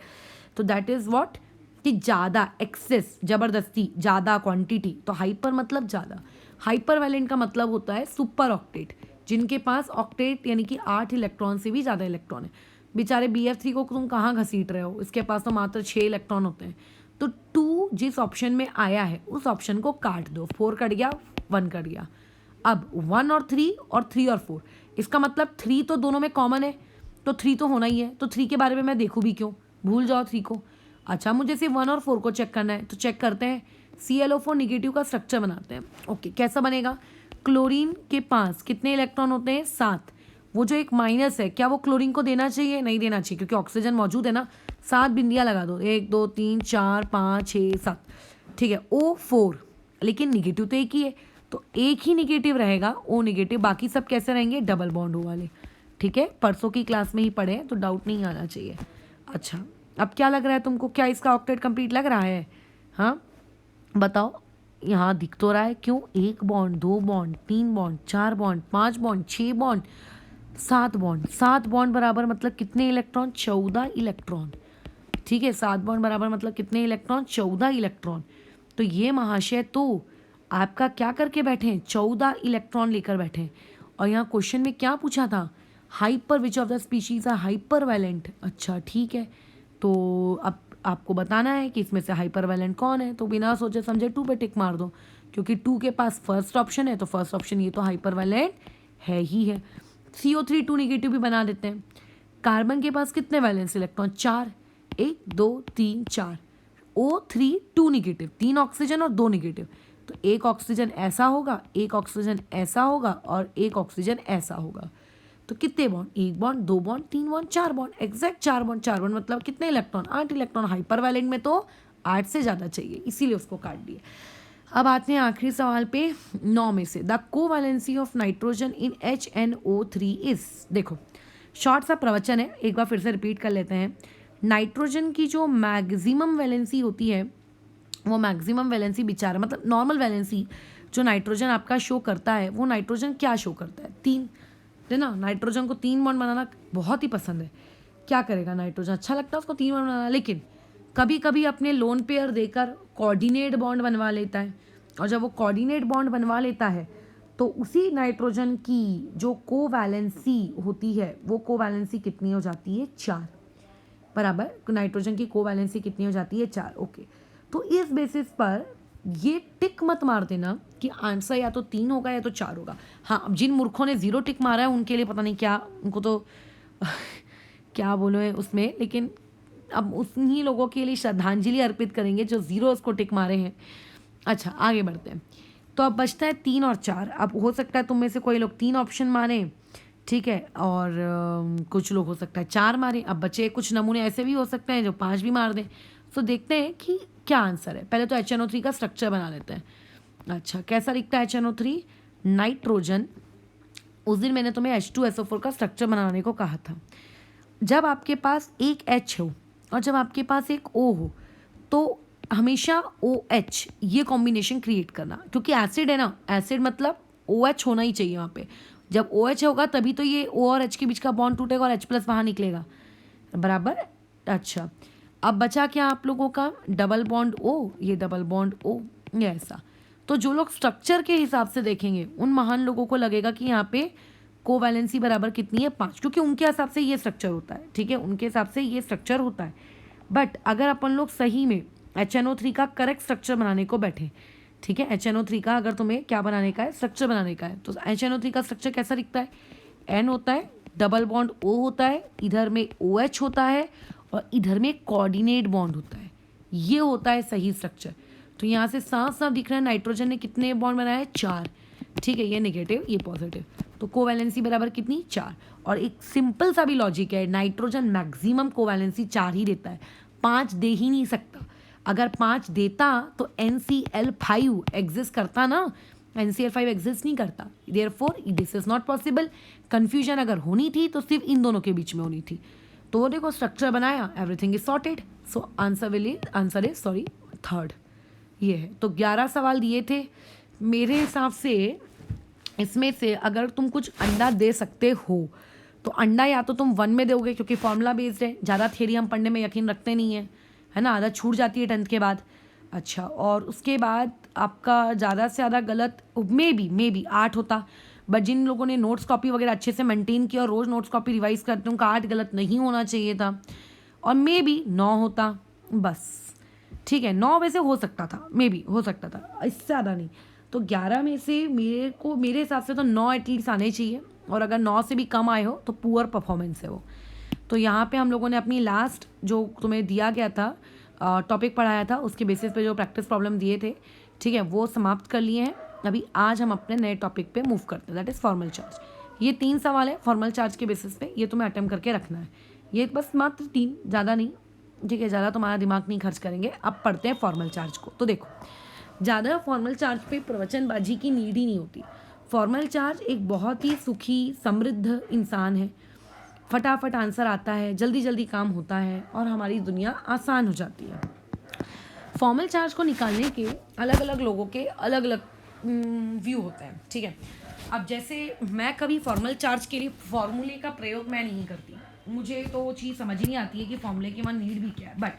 तो दैट इज़ व्हाट, कि ज़्यादा, एक्सेस, ज़बरदस्ती, ज़्यादा क्वांटिटी, तो हाइपर मतलब ज़्यादा। हाइपर वैलेंट का मतलब होता है सुपर ऑक्टेट, जिनके पास ऑक्टेट यानी कि 8 इलेक्ट्रॉन से भी ज़्यादा इलेक्ट्रॉन है। बेचारे BF3 को तुम कहाँ घसीट रहे हो, इसके पास तो मात्र 6 इलेक्ट्रॉन होते हैं। तो 2 जिस ऑप्शन में आया है उस ऑप्शन को काट दो, 4 कट गया, 1 कट गया। अब 1 और 3 और 3 और 4, इसका मतलब 3 तो दोनों में कॉमन है, तो 3 तो होना ही है, तो 3 के बारे में मैं देखूँ भी क्यों, भूल जाओ 3 को। अच्छा मुझे सिर्फ 1 और 4 को चेक करना है, तो चेक करते हैं। ClO4 निगेटिव का स्ट्रक्चर बनाते हैं। ओके, कैसा बनेगा, क्लोरीन के पास कितने इलेक्ट्रॉन होते हैं, 7, वो जो एक माइनस है क्या वो क्लोरीन को देना चाहिए, नहीं देना चाहिए, क्योंकि ऑक्सीजन मौजूद है ना। 7 बिंदियाँ लगा दो, 1 2 3 4 5 6 7, ठीक है। O4 लेकिन निगेटिव तो एक ही है, तो एक ही निगेटिव रहेगा, O नेगेटिव, बाकी सब कैसे रहेंगे, डबल बॉन्ड O वाले, ठीक है। परसों की क्लास में ही पढ़े तो डाउट नहीं आना चाहिए। अच्छा अब क्या लग रहा है तुमको, क्या इसका ऑक्टेट कंप्लीट लग रहा है, हाँ बताओ। यहाँ दिख तो रहा है, क्यों, 1 bond, 2 bond, 3 bond, 4 bond, 5 bond, 6 bond, 7 bond बराबर मतलब कितने इलेक्ट्रॉन? 14 इलेक्ट्रॉन। ठीक है, 7 बॉन्ड बराबर मतलब कितने इलेक्ट्रॉन? 14 इलेक्ट्रॉन। तो ये महाशय तो आपका क्या करके बैठे हैं? 14 इलेक्ट्रॉन लेकर बैठे हैं। और यहाँ क्वेश्चन में क्या पूछा था? Hyper which of the species are hypervalent. अच्छा ठीक है, तो अब आपको बताना है कि इसमें से हाइपर वैलेंट कौन है। तो बिना सोचे समझे 2 पे टिक मार दो, क्योंकि 2 के पास फर्स्ट ऑप्शन है, तो फर्स्ट ऑप्शन ये तो हाइपर वैलेंट है ही है। CO3 2 निगेटिव भी बना देते हैं। कार्बन के पास कितने valence electron? 4, 1 2 3 4। O3 2 negative, 3 oxygen और 2 निगेटिव। तो एक ऑक्सीजन ऐसा होगा, एक ऑक्सीजन ऐसा होगा और एक ऑक्सीजन ऐसा होगा। तो कितने bond? 1 bond, 2 bond, 3 bond, 4 bond. Exact 4 bond. 4 bond मतलब कितने इलेक्ट्रॉन? 8 इलेक्ट्रॉन। हाइपर वैलेंट में तो 8 से ज़्यादा चाहिए, इसीलिए उसको काट दिए। अब आते हैं आखिरी सवाल पे, 9 में से the covalency of nitrogen in HNO3 is. देखो शॉर्ट सा प्रवचन है, एक बार फिर से रिपीट कर लेते हैं। नाइट्रोजन की जो मैक्सिमम वैलेंसी होती है, वो मैक्सिमम वैलेंसी बेचारा मतलब नॉर्मल वैलेंसी जो नाइट्रोजन आपका शो करता है, वो नाइट्रोजन क्या शो करता है? 3, है ना। नाइट्रोजन को 3 बॉन्ड बनाना बहुत ही पसंद है। क्या करेगा नाइट्रोजन? अच्छा लगता है उसको 3 बॉन्ड बनाना, लेकिन कभी कभी अपने लोन पेयर देकर कोऑर्डिनेट बॉन्ड बनवा लेता है। और जब वो कोऑर्डिनेट बॉन्ड बनवा लेता है तो उसी नाइट्रोजन की जो कोवैलेंसी होती है, वो कोवैलेंसी कितनी हो जाती है? 4 बराबर। नाइट्रोजन की कोवैलेंसी कितनी हो जाती है? 4। ओके, तो इस बेसिस पर ये टिक मत मार देना कि आंसर या तो 3 होगा या तो 4 होगा। हाँ, अब जिन मूर्खों ने 0 टिक मारा है उनके लिए पता नहीं क्या, उनको तो क्या बोलो है उसमें, लेकिन अब उन्हीं लोगों के लिए श्रद्धांजलि अर्पित करेंगे जो 0 उसको टिक मारे हैं। अच्छा आगे बढ़ते हैं। तो अब बचता है 3 और 4। अब हो सकता है तुम में से कोई लोग 3 ऑप्शन मारे, ठीक है, और कुछ लोग हो सकता है 4 मारे। अब बचे कुछ नमूने ऐसे भी हो सकते हैं जो 5 भी मार दें। तो देखते हैं कि क्या आंसर है। पहले तो HNO3 का स्ट्रक्चर बना लेते हैं। अच्छा, कैसा दिखता है HNO3? नाइट्रोजन, उस दिन मैंने तुम्हें H2SO4 का स्ट्रक्चर बनाने को कहा था। जब आपके पास एक H हो और जब आपके पास एक O हो, तो हमेशा OH ये कॉम्बिनेशन क्रिएट करना, क्योंकि एसिड है ना, एसिड मतलब OH होना ही चाहिए वहाँ पे। जब OH होगा तभी तो ये O और H के बीच का बॉन्ड टूटेगा और H+ बाहर निकलेगा, बराबर। अच्छा, अब बचा क्या आप लोगों का? डबल बॉन्ड O, ये डबल बॉन्ड O, ये ऐसा। तो जो लोग स्ट्रक्चर के हिसाब से देखेंगे उन महान लोगों को लगेगा कि यहाँ पे कोवैलेंसी बराबर कितनी है? 5, क्योंकि उनके हिसाब से ये स्ट्रक्चर होता है। ठीक है, उनके हिसाब से ये स्ट्रक्चर होता है। बट अगर अपन लोग सही में HNO3 का करेक्ट स्ट्रक्चर बनाने को बैठे, ठीक है, HNO3 का अगर तुम्हें क्या बनाने का है? स्ट्रक्चर बनाने का है, तो HNO3 का स्ट्रक्चर कैसा दिखता है? N होता है, डबल बॉन्ड O होता है, इधर में OH होता है और इधर में कोऑर्डिनेट बॉन्ड होता है। ये होता है सही स्ट्रक्चर। तो यहाँ से साफ साफ दिख रहा है नाइट्रोजन ने कितने बॉन्ड बनाए हैं? 4। ठीक है, ये नेगेटिव ये पॉजिटिव, तो कोवैलेंसी बराबर कितनी? 4। और एक सिंपल सा भी लॉजिक है, नाइट्रोजन मैक्सिमम कोवैलेंसी 4 ही देता है, 5 दे ही नहीं सकता। अगर 5 देता तो NCl5 एग्जिस्ट करता ना, NCl5 एग्जिस्ट नहीं करता, therefore this is not possible. Confusion अगर होनी थी तो सिर्फ इन दोनों के बीच में होनी थी। तो वो देखो स्ट्रक्चर बनाया, everything is sorted. So answer is sorry 3rd। ये है। तो 11 सवाल दिए थे मेरे हिसाब से। इसमें से अगर तुम कुछ अंडा दे सकते हो तो अंडा या तो तुम 1 में दोगे, क्योंकि फॉर्मूला बेस्ड है, ज़्यादा थियरी हम पढ़ने में यकीन रखते नहीं है ना, आदत छूट जाती है 10th के बाद। अच्छा, और उसके बाद आपका ज़्यादा से ज़्यादा गलत मे बी 8 होता। बट जिन लोगों ने नोट्स कॉपी वगैरह अच्छे से मेंटेन किया और रोज़ नोट्स कॉपी रिवाइज करते हैं, उनका 8 गलत नहीं होना चाहिए था। और मे बी 9 होता बस। ठीक है, 9 वैसे हो सकता था, मे बी हो सकता था, इससे ज़्यादा नहीं। तो 11 में से मेरे हिसाब से तो 9 एटलीस्ट आने चाहिए, और अगर 9 से भी कम आए हो तो पुअर परफॉर्मेंस है वो। तो यहाँ पे हम लोगों ने अपनी लास्ट जो तुम्हें दिया गया था टॉपिक पढ़ाया था, उसके बेसिस पे जो प्रैक्टिस प्रॉब्लम दिए थे, ठीक है, वो समाप्त कर लिए हैं। अभी आज हम अपने नए टॉपिक पे मूव करते हैं, दैट इज़ फॉर्मल चार्ज। ये 3 सवाल है फॉर्मल चार्ज के बेसिस पे, ये तुम्हें अटेम्प्ट करके रखना है। ये बस मात्र 3, ज़्यादा नहीं, ठीक है, ज़्यादा तुम्हारा दिमाग नहीं खर्च करेंगे। अब पढ़ते हैं फॉर्मल चार्ज को। तो देखो, ज़्यादा फॉर्मल चार्ज पे प्रवचनबाजी की नीड ही नहीं होती। फॉर्मल चार्ज एक बहुत ही सुखी समृद्ध इंसान है, फटाफट आंसर आता है, जल्दी जल्दी काम होता है और हमारी दुनिया आसान हो जाती है। फॉर्मल चार्ज को निकालने के अलग अलग लोगों के अलग अलग व्यू होते हैं, ठीक है। अब जैसे मैं कभी फॉर्मल चार्ज के लिए फॉर्मूले का प्रयोग मैं नहीं करती, मुझे तो वो चीज़ समझ ही नहीं आती है कि फॉर्मूले की वन नीड भी क्या है। बट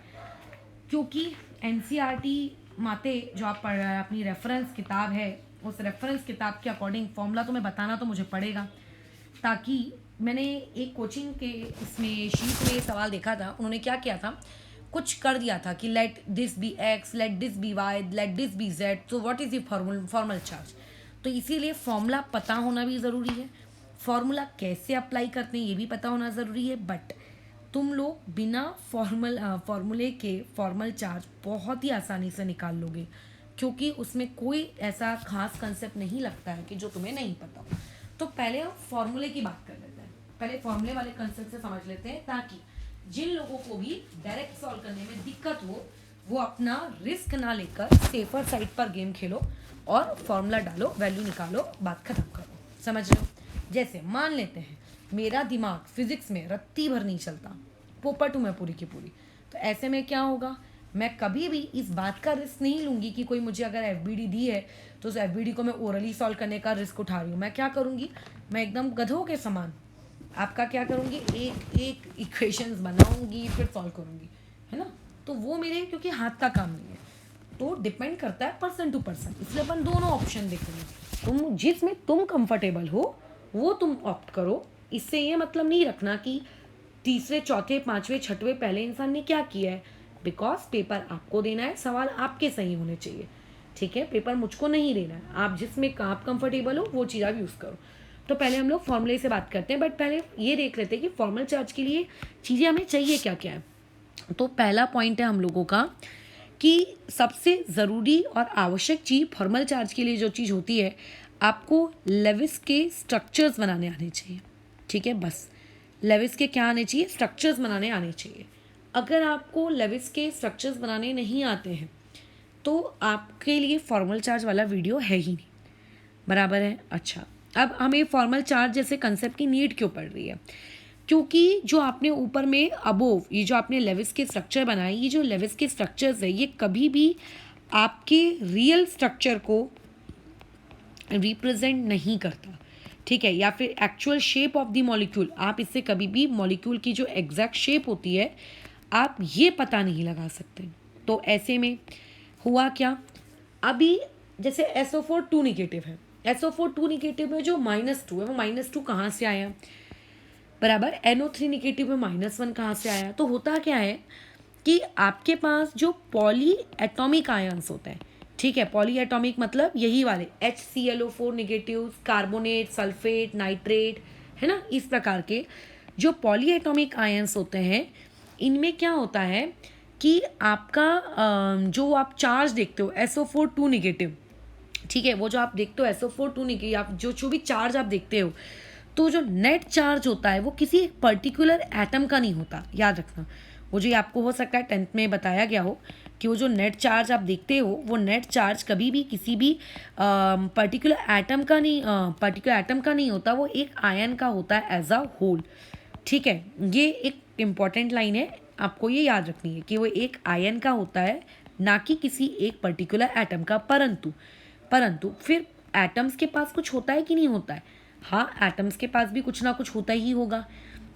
क्योंकि एनसीईआरटी माते जो आप पढ़ रहे हैं अपनी रेफरेंस किताब है, उस रेफरेंस किताब के अकॉर्डिंग फॉर्मूला तो मैं बताना तो मुझे पड़ेगा, ताकि मैंने एक कोचिंग के इसमें शीट में सवाल देखा था, उन्होंने क्या किया था, कुछ कर दिया था कि let this be x, let this be y, let this be z, तो what is the formal charge. तो इसीलिए फॉर्मूला पता होना भी ज़रूरी है, फॉर्मूला कैसे अप्लाई करते हैं ये भी पता होना ज़रूरी है। बट तुम लोग बिना फॉर्मूले के फॉर्मल चार्ज बहुत ही आसानी से निकाल लोगे, क्योंकि उसमें कोई ऐसा खास कंसेप्ट नहीं लगता है कि जो तुम्हें नहीं पता हो। तो पहले हम फॉर्मूले की बात कर लेते हैं, पहले फॉर्मूले वाले कंसेप्ट से समझ लेते हैं, ताकि जिन लोगों को भी डायरेक्ट सॉल्व करने में दिक्कत हो वो अपना रिस्क ना लेकर सेफर साइड पर गेम खेलो और फॉर्मूला डालो, वैल्यू निकालो, बात खत्म करो। समझ रहे हो? जैसे मान लेते हैं मेरा दिमाग फिजिक्स में रत्ती भर नहीं चलता, पोपट हूँ मैं पूरी की पूरी, तो ऐसे में क्या होगा, मैं कभी भी इस बात का रिस्क नहीं लूँगी कि कोई मुझे अगर एफबीडी दी है तो उस एफबीडी को मैं ओरली सॉल्व करने का रिस्क उठा रही हूँ। मैं क्या करूँगी, मैं एकदम गधों के समान आपका क्या करूँगी, एक एक इक्वेशंस बनाऊँगी फिर सॉल्व करूँगी, है ना। तो वो मेरे क्योंकि हाथ का काम नहीं है, तो डिपेंड करता है पर्सन टू पर्सन, इसलिए अपन दोनों ऑप्शन देखेंगे। तुम जिसमें तुम कंफर्टेबल हो वो तुम ऑप्ट करो। इससे ये मतलब नहीं रखना कि तीसरे चौथे पांचवें छठवें पहले इंसान ने क्या किया है, बिकॉज पेपर आपको देना है, सवाल आपके सही होने चाहिए, ठीक है। पेपर मुझको नहीं देना है, आप जिसमें आप कंफर्टेबल हो वो चीज़ आप यूज़ करो। तो पहले हम लोग फॉर्मूले से बात करते हैं, बट पहले ये देख लेते हैं कि फॉर्मल चार्ज के लिए चीज़ें हमें चाहिए क्या क्या है। तो पहला पॉइंट है हम लोगों का कि सबसे ज़रूरी और आवश्यक चीज़ फॉर्मल चार्ज के लिए जो चीज़ होती है, आपको लेविस के स्ट्रक्चर्स बनाने आने चाहिए, ठीक है। बस लेविस के क्या आने चाहिए, स्ट्रक्चर्स बनाने आने चाहिए। अगर आपको लेविस के स्ट्रक्चर्स बनाने नहीं आते हैं तो आपके लिए फॉर्मल चार्ज वाला वीडियो है ही नहीं, बराबर है। अच्छा, अब हमें फॉर्मल चार्ज जैसे कंसेप्ट की नीड क्यों पड़ रही है, क्योंकि जो आपने ऊपर में अबोव ये जो आपने लेविस के स्ट्रक्चर बनाए, ये जो लेविस के स्ट्रक्चर्स है ये कभी भी आपके रियल स्ट्रक्चर को रिप्रेजेंट नहीं करता, ठीक है, या फिर actual shape of the molecule. आप इससे कभी भी मॉलिक्यूल की जो एग्जैक्ट शेप होती है आप ये पता नहीं लगा सकते। तो ऐसे में हुआ क्या, अभी जैसे SO4 2 निगेटिव है, SO4 2 निगेटिव में जो -2 है वो -2 कहाँ से आया, बराबर। NO3 निगेटिव में -1 कहाँ से आया। तो होता क्या है कि आपके पास जो पॉली एटॉमिक आयंस होते हैं, ठीक है, पॉली एटॉमिक मतलब यही वाले HClO4 negative, carbonate, sulphate, nitrate, है ना, इस प्रकार के जो पॉली एटॉमिक आयंस होते हैं, इनमें क्या होता है कि आपका जो आप चार्ज देखते हो SO4 2 निगेटिव, ठीक है, वो जो आप देखते हो SO4 2 निगेटिव, आप जो भी चार्ज आप देखते हो, तो जो नेट चार्ज होता है वो किसी एक पर्टिकुलर एटम का नहीं होता, याद रखना। वो जो आपको हो सकता है 10th में बताया गया हो कि वो जो नेट चार्ज आप देखते हो वो नेट चार्ज कभी भी किसी भी पर्टिकुलर एटम का नहीं होता, वो एक आयन का होता है एज अ होल, ठीक है। ये एक इम्पॉर्टेंट लाइन है, आपको ये याद रखनी है कि वो एक आयन का होता है, ना कि किसी एक पर्टिकुलर एटम का। परंतु फिर एटम्स के पास कुछ होता है कि नहीं होता है, हाँ, एटम्स के पास भी कुछ ना कुछ होता ही होगा।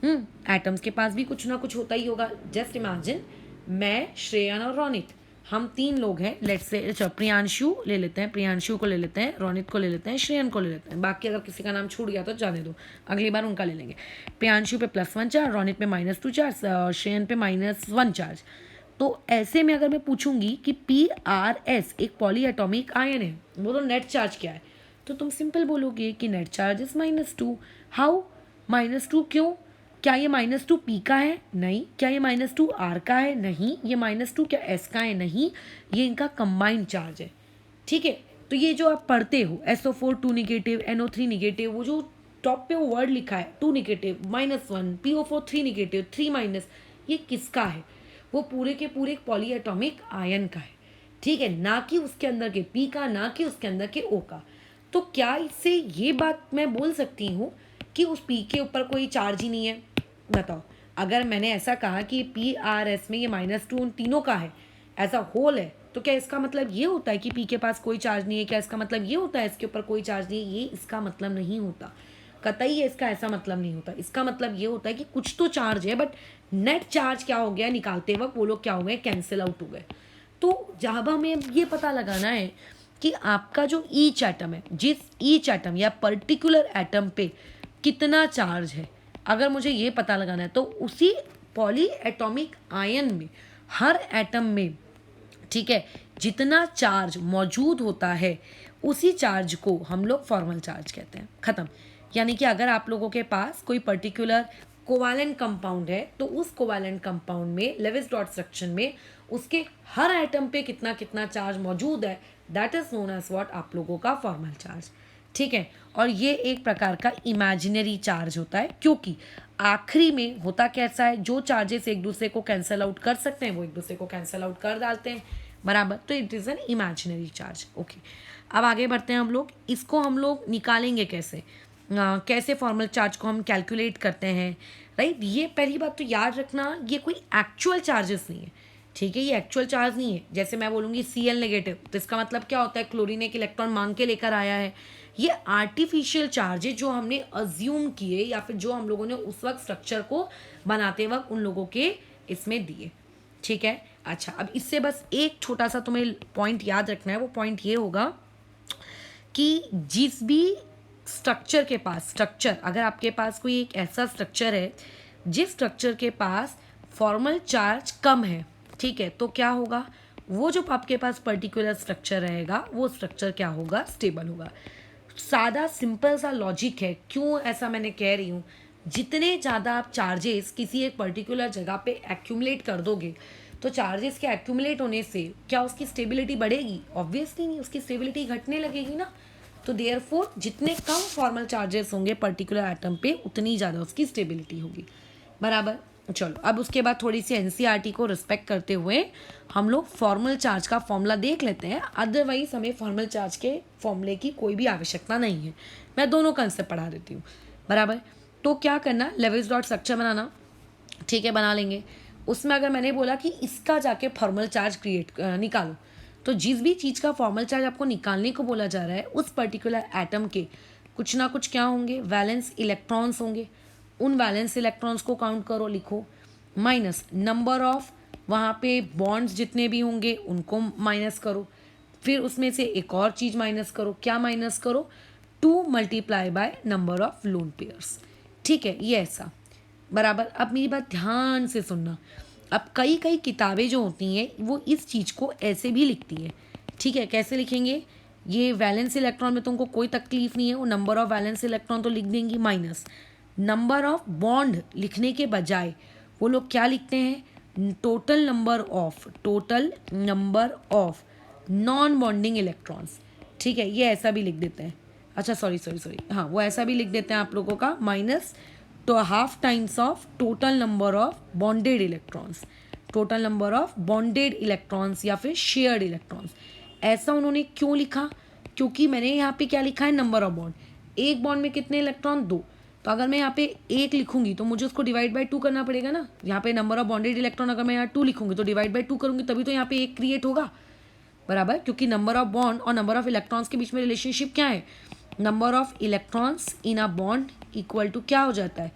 एटम्स के पास भी कुछ ना कुछ होता ही होगा। जस्ट इमेजिन, मैं, श्रेयन और रोनित, हम 3 लोग हैं, लेट्स से, अच्छा प्रियांशु ले लेते हैं, प्रियांशु को ले लेते हैं, रोनित को ले लेते हैं, श्रेयन को ले लेते हैं, बाकी अगर किसी का नाम छूट गया तो जाने दो, अगली बार उनका ले लेंगे। प्रियांशु पे +1 चार्ज, रोनित पे -2 चार्ज, श्रेयन पे -1 चार्ज। तो ऐसे में अगर मैं पूछूंगी कि PRS एक पॉली एटॉमिक आयन है, बोलो नेट चार्ज क्या है, तो तुम सिंपल बोलोगे कि नेट चार्ज इज -2। हाउ -2 क्यों, क्या ये -2 P का है, नहीं। क्या ये -2 R का है, नहीं। ये -2 क्या S का है, नहीं। ये इनका कंबाइंड चार्ज है, ठीक है। तो ये जो आप पढ़ते हो SO4 2 निगेटिव, NO3 निगेटिव, वो जो टॉप पे वो वर्ड लिखा है 2 निगेटिव, -1, PO4 3 निगेटिव, 3-, ये किसका है, वो पूरे के पूरे एक पॉली एटॉमिक आयन का है, ठीक है, ना कि उसके अंदर के P का, ना कि उसके अंदर के O का। तो क्या इससे ये बात मैं बोल सकती हूँ कि उस P के ऊपर कोई चार्ज ही नहीं है, बताओ। अगर मैंने ऐसा कहा कि PRS में ये -2 उन तीनों का है, एज अ होल है, तो क्या इसका मतलब ये होता है कि पी के पास कोई चार्ज नहीं है? क्या इसका मतलब ये होता है इसके ऊपर कोई चार्ज नहीं है? ये इसका मतलब नहीं होता, कतई इसका ऐसा मतलब नहीं होता। इसका मतलब ये होता है कि कुछ तो चार्ज है, बट नेट चार्ज क्या हो गया निकालते वक्त, वो लोग क्या हो गए, कैंसिल आउट हो गए। तो जब हमें ये पता लगाना है कि आपका जो ईच एटम है, जिस ईच एटम या पर्टिकुलर एटम पे कितना चार्ज है, अगर मुझे ये पता लगाना है तो उसी पॉली एटॉमिक आयन में, हर एटम में, ठीक है, जितना चार्ज मौजूद होता है उसी चार्ज को हम लोग फॉर्मल चार्ज कहते हैं। खत्म। यानी कि अगर आप लोगों के पास कोई पर्टिकुलर कोवैलेंट कंपाउंड है तो उस कोवैलेंट कंपाउंड में लेविस डॉट स्ट्रक्चर में उसके हर एटम पे कितना कितना चार्ज मौजूद है, that is known as what, आप लोगों का फॉर्मल चार्ज। ठीक है। और ये एक प्रकार का इमेजिनरी चार्ज होता है, क्योंकि आखिरी में होता कैसा है, जो चार्जेस एक दूसरे को कैंसिल आउट कर सकते हैं वो एक दूसरे को कैंसिल आउट कर डालते हैं, बराबर। तो it is an imaginary charge. Okay, अब आगे बढ़ते हैं हम लोग। इसको हम लोग निकालेंगे कैसे, कैसे फॉर्मल चार्ज को हम कैलकुलेट करते हैं, राइट। ये पहली बात तो याद रखना, ये कोई एक्चुअल चार्जेस नहीं है, ठीक है, ये एक्चुअल चार्ज नहीं है। जैसे मैं बोलूँगी Cl नेगेटिव, तो इसका मतलब क्या होता है, क्लोरीन एक इलेक्ट्रॉन मांग के लेकर आया है। ये आर्टिफिशियल चार्ज है जो हमने अज्यूम किए, या फिर जो हम लोगों ने उस वक्त स्ट्रक्चर को बनाते वक्त उन लोगों के इसमें दिए, ठीक है। अच्छा, अब इससे बस एक छोटा सा तुम्हें पॉइंट याद रखना है। वो पॉइंट ये होगा कि जिस भी स्ट्रक्चर के पास, स्ट्रक्चर अगर आपके पास कोई एक ऐसा स्ट्रक्चर है जिस स्ट्रक्चर के पास फॉर्मल चार्ज कम है, ठीक है, तो क्या होगा, वो जो आपके पास पर्टिकुलर स्ट्रक्चर रहेगा वो स्ट्रक्चर क्या होगा, स्टेबल होगा। सादा सिंपल सा लॉजिक है। क्यों ऐसा मैंने कह रही हूँ, जितने ज़्यादा आप चार्जेस किसी एक पर्टिकुलर जगह पे एक्यूमुलेट कर दोगे, तो चार्जेस के एक्यूमुलेट होने से क्या उसकी स्टेबिलिटी बढ़ेगी? ऑब्वियसली नहीं, उसकी स्टेबिलिटी घटने लगेगी ना। तो देयरफॉर जितने कम फॉर्मल चार्जेस होंगे पर्टिकुलर एटम पे, उतनी ज़्यादा उसकी स्टेबिलिटी होगी, बराबर। चलो, अब उसके बाद थोड़ी सी एनसीईआरटी को रिस्पेक्ट करते हुए हम लोग फॉर्मल चार्ज का फॉर्मूला देख लेते हैं। अदरवाइज हमें फॉर्मल चार्ज के फॉर्मूले की कोई भी आवश्यकता नहीं है, मैं दोनों कंसेप्ट पढ़ा देती हूँ, बराबर। तो क्या करना, लेविस डॉट स्ट्रक्चर बनाना, ठीक है, बना लेंगे। उसमें अगर मैंने बोला कि इसका जाके फॉर्मल चार्ज निकालो, तो जिस भी चीज़ का फॉर्मल चार्ज आपको निकालने को बोला जा रहा है, उस पर्टिकुलर एटम के कुछ ना कुछ क्या होंगे, वैलेंस इलेक्ट्रॉन्स होंगे। उन वैलेंस इलेक्ट्रॉन्स को काउंट करो, लिखो, माइनस नंबर ऑफ वहाँ पे बॉन्ड्स जितने भी होंगे उनको माइनस करो। फिर उसमें से एक और चीज़ माइनस करो, क्या माइनस करो, 2 multiply by number of lone pairs, ठीक है, ये ऐसा, बराबर। अब मेरी बात ध्यान से सुनना। अब कई कई किताबें जो होती हैं वो इस चीज़ को ऐसे भी लिखती है, ठीक है। कैसे लिखेंगे, ये वैलेंस इलेक्ट्रॉन में तुमको कोई तकलीफ नहीं है, वो नंबर ऑफ वैलेंस इलेक्ट्रॉन तो लिख देंगी, माइनस नंबर ऑफ बॉन्ड लिखने के बजाय वो लोग क्या लिखते हैं, total number of non bonding electrons, ठीक है, ये ऐसा भी लिख देते हैं। अच्छा, सॉरी, हाँ, वो ऐसा भी लिख देते हैं आप लोगों का, माइनस तो half times of total number of bonded electrons, total number of bonded electrons या फिर शेयर्ड इलेक्ट्रॉन्स। ऐसा उन्होंने क्यों लिखा, क्योंकि मैंने यहाँ पे क्या लिखा है, नंबर ऑफ बॉन्ड, एक बॉन्ड में कितने इलेक्ट्रॉन, 2, तो अगर मैं यहाँ पे 1 लिखूंगी तो मुझे उसको डिवाइड बाय 2 करना पड़ेगा ना। यहाँ पे नंबर ऑफ बॉन्डेड इलेक्ट्रॉन अगर मैं यहाँ 2 लिखूंगी तो डिवाइड बाय 2 करूंगी, तभी तो यहाँ पे 1 क्रिएट होगा, बराबर। क्योंकि नंबर ऑफ बॉन्ड और नंबर ऑफ इलेक्ट्रॉन्स के बीच में रिलेशनशिप क्या है, number of electrons in a bond equal to क्या हो जाता है,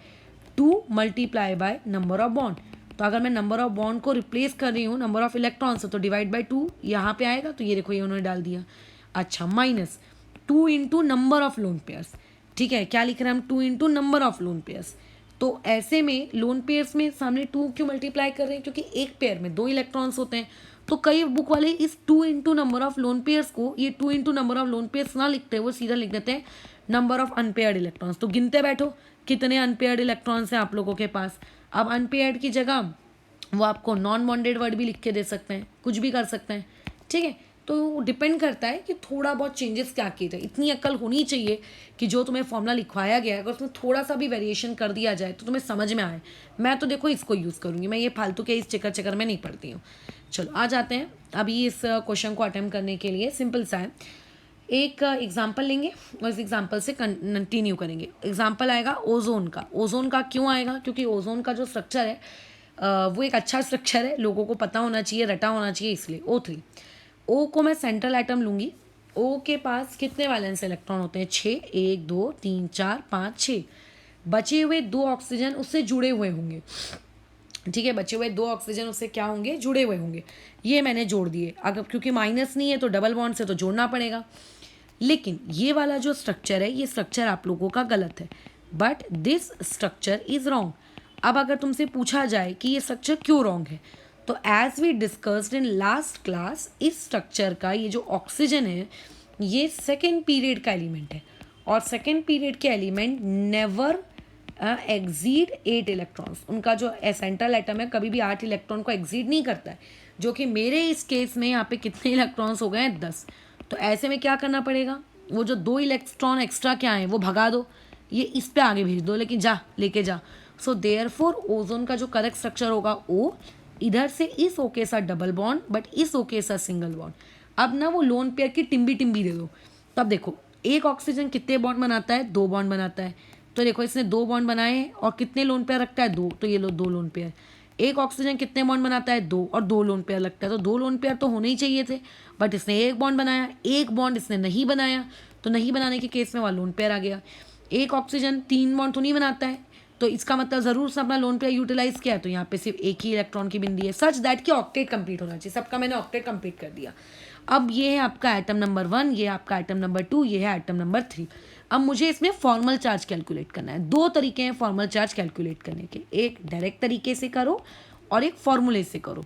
2 multiply by number of bond. तो अगर मैं नंबर ऑफ बॉन्ड को रिप्लेस कर रही हूँ नंबर ऑफ इलेक्ट्रॉन्स, तो डिवाइड बाय 2 यहाँ पे आएगा, तो ये देखो ये उन्होंने डाल दिया। अच्छा, minus 2 into number of lone pairs, ठीक है, क्या लिख रहे हैं हम, 2 into number of lone pairs. तो ऐसे में लोन पेयर्स में सामने 2 क्यों मल्टीप्लाई कर रहे हैं, क्योंकि एक पेयर में 2 इलेक्ट्रॉन्स होते हैं। तो कई बुक वाले इस 2 into number of lone pairs को, ये 2 into number of lone pairs ना लिखते, वो सीधा लिख देते हैं नंबर ऑफ अनपेयर्ड इलेक्ट्रॉन्स। तो गिनते बैठो कितने अनपेयर्ड इलेक्ट्रॉन्स हैं आप लोगों के पास। अब अनपेयर्ड की जगह वो आपको नॉन बॉन्डेड वर्ड भी लिख के दे सकते हैं, कुछ भी कर सकते हैं, ठीक है। तो डिपेंड करता है कि थोड़ा बहुत चेंजेस क्या किए जाए। इतनी अक्ल होनी चाहिए कि जो तुम्हें फॉर्मूला लिखवाया गया है अगर उसमें थोड़ा सा भी वेरिएशन कर दिया जाए तो तुम्हें समझ में आए। मैं तो देखो इसको यूज़ करूँगी, मैं ये फालतू के इस चक्कर में नहीं पढ़ती हूँ। चलो आ जाते हैं अभी इस क्वेश्चन को अटेम्प्ट करने के लिए। सिंपल सा है, एक एग्जाम्पल लेंगे और इस एग्जाम्पल से कंटिन्यू करेंगे। एग्जाम्पल आएगा ओजोन का। ओजोन का क्यों आएगा, क्योंकि ओजोन का जो स्ट्रक्चर है वो एक अच्छा स्ट्रक्चर है, लोगों को पता होना चाहिए, रटा होना चाहिए, इसलिए O3। ओ को मैं सेंट्रल एटम लूँगी, ओ के पास कितने वैलेंस इलेक्ट्रॉन होते हैं? 6, 1 2 3 4 5 6। बचे हुए 2 ऑक्सीजन उससे जुड़े हुए होंगे, ठीक है, बचे हुए 2 ऑक्सीजन उससे क्या होंगे? जुड़े हुए होंगे। ये मैंने जोड़ दिए। अगर क्योंकि माइनस नहीं है तो डबल बॉन्ड से तो जोड़ना पड़ेगा, लेकिन ये वाला जो स्ट्रक्चर है, ये स्ट्रक्चर आप लोगों का गलत है, but this structure is wrong. अब अगर तुमसे पूछा जाए कि ये स्ट्रक्चर क्यों रॉन्ग है, तो as we discussed in last class, इस स्ट्रक्चर का ये जो ऑक्सीजन है, ये सेकेंड पीरियड का एलिमेंट है, और सेकेंड पीरियड के एलिमेंट नेवर एक्सीड 8 इलेक्ट्रॉन्स। उनका जो सेंट्रल एटम है कभी भी 8 इलेक्ट्रॉन को एक्सीड नहीं करता है, जो कि मेरे इस केस में यहाँ पे कितने इलेक्ट्रॉन्स हो गए हैं? 10। तो ऐसे में क्या करना पड़ेगा? वो जो 2 इलेक्ट्रॉन एक्स्ट्रा क्या है वो भगा दो, ये इस पे आगे भेज दो, लेकिन जा लेके जा। सो देयरफॉर ओजोन का जो करेक्ट स्ट्रक्चर होगा ओ, इधर से इस ओ के साथ डबल बॉन्ड, बट इस ओ के साथ सिंगल बॉन्ड। अब ना वो लोन पेयर की टिम्बी टिम्बी दे दो। तब देखो एक ऑक्सीजन कितने बॉन्ड बनाता है? 2 बॉन्ड बनाता है। तो देखो इसने 2 बॉन्ड बनाए और कितने लोन पेयर रखता है? 2। तो ये लो 2 लोन पेयर। एक ऑक्सीजन कितने बॉन्ड बनाता है? 2, और 2 लोन पेयर लगता है, तो 2 लोन पेयर तो होने ही चाहिए थे, बट इसने 1 बॉन्ड बनाया, 1 बॉन्ड इसने नहीं बनाया, तो नहीं बनाने के केस में वहाँ लोन पेयर आ गया। एक ऑक्सीजन 3 बॉन्ड तो नहीं बनाता है, तो इसका मतलब ज़रूर से अपना लोन पेयर यूटिलाइज किया है, तो यहाँ पे सिर्फ एक ही इलेक्ट्रॉन की बिंदी है, सच दैट कि ऑक्टेट कंप्लीट होना चाहिए। सबका मैंने ऑक्टेट कंप्लीट कर दिया। अब ये है आपका एटम नंबर 1, ये आपका एटम नंबर 2, ये है एटम नंबर 3। अब मुझे इसमें फॉर्मल चार्ज कैलकुलेट करना है। 2 तरीके हैं फॉर्मल चार्ज कैलकुलेट करने के, एक डायरेक्ट तरीके से करो और एक फॉर्मूले से करो,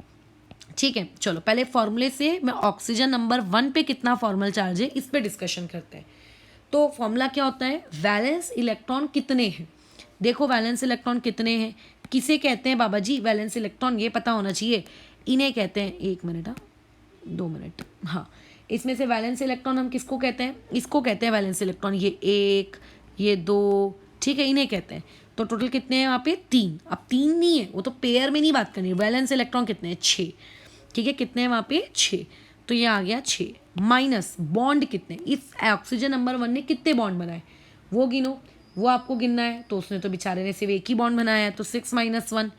ठीक है। चलो पहले फॉर्मूले से मैं ऑक्सीजन नंबर 1 पे कितना फॉर्मल चार्ज है इस पे डिस्कशन करते हैं। तो फॉर्मूला क्या होता है? वैलेंस इलेक्ट्रॉन कितने हैं। देखो वैलेंस इलेक्ट्रॉन कितने हैं, किसे कहते हैं बाबा जी वैलेंस इलेक्ट्रॉन? ये पता होना चाहिए। इन्हें कहते हैं, 1 मिनट, 2 मिनट, हाँ, इसमें से वैलेंस इलेक्ट्रॉन हम किसको कहते हैं? इसको कहते हैं वैलेंस इलेक्ट्रॉन। ये 1, ये 2, ठीक है, इन्हें कहते हैं। तो टोटल कितने हैं वहाँ पे? 3। अब 3 नहीं है, वो तो पेयर में नहीं बात करनी है। वैलेंस इलेक्ट्रॉन कितने हैं? 6, ठीक है। कितने हैं वहाँ पे? 6। तो ये आ गया 6 माइनस बॉन्ड कितने, इस ऑक्सीजन नंबर 1 ने कितने बॉन्ड बनाए वो गिनो, वो आपको गिनना है। तो उसने तो बेचारे ने सिर्फ एक ही बॉन्ड बनाया है, तो 6 - 1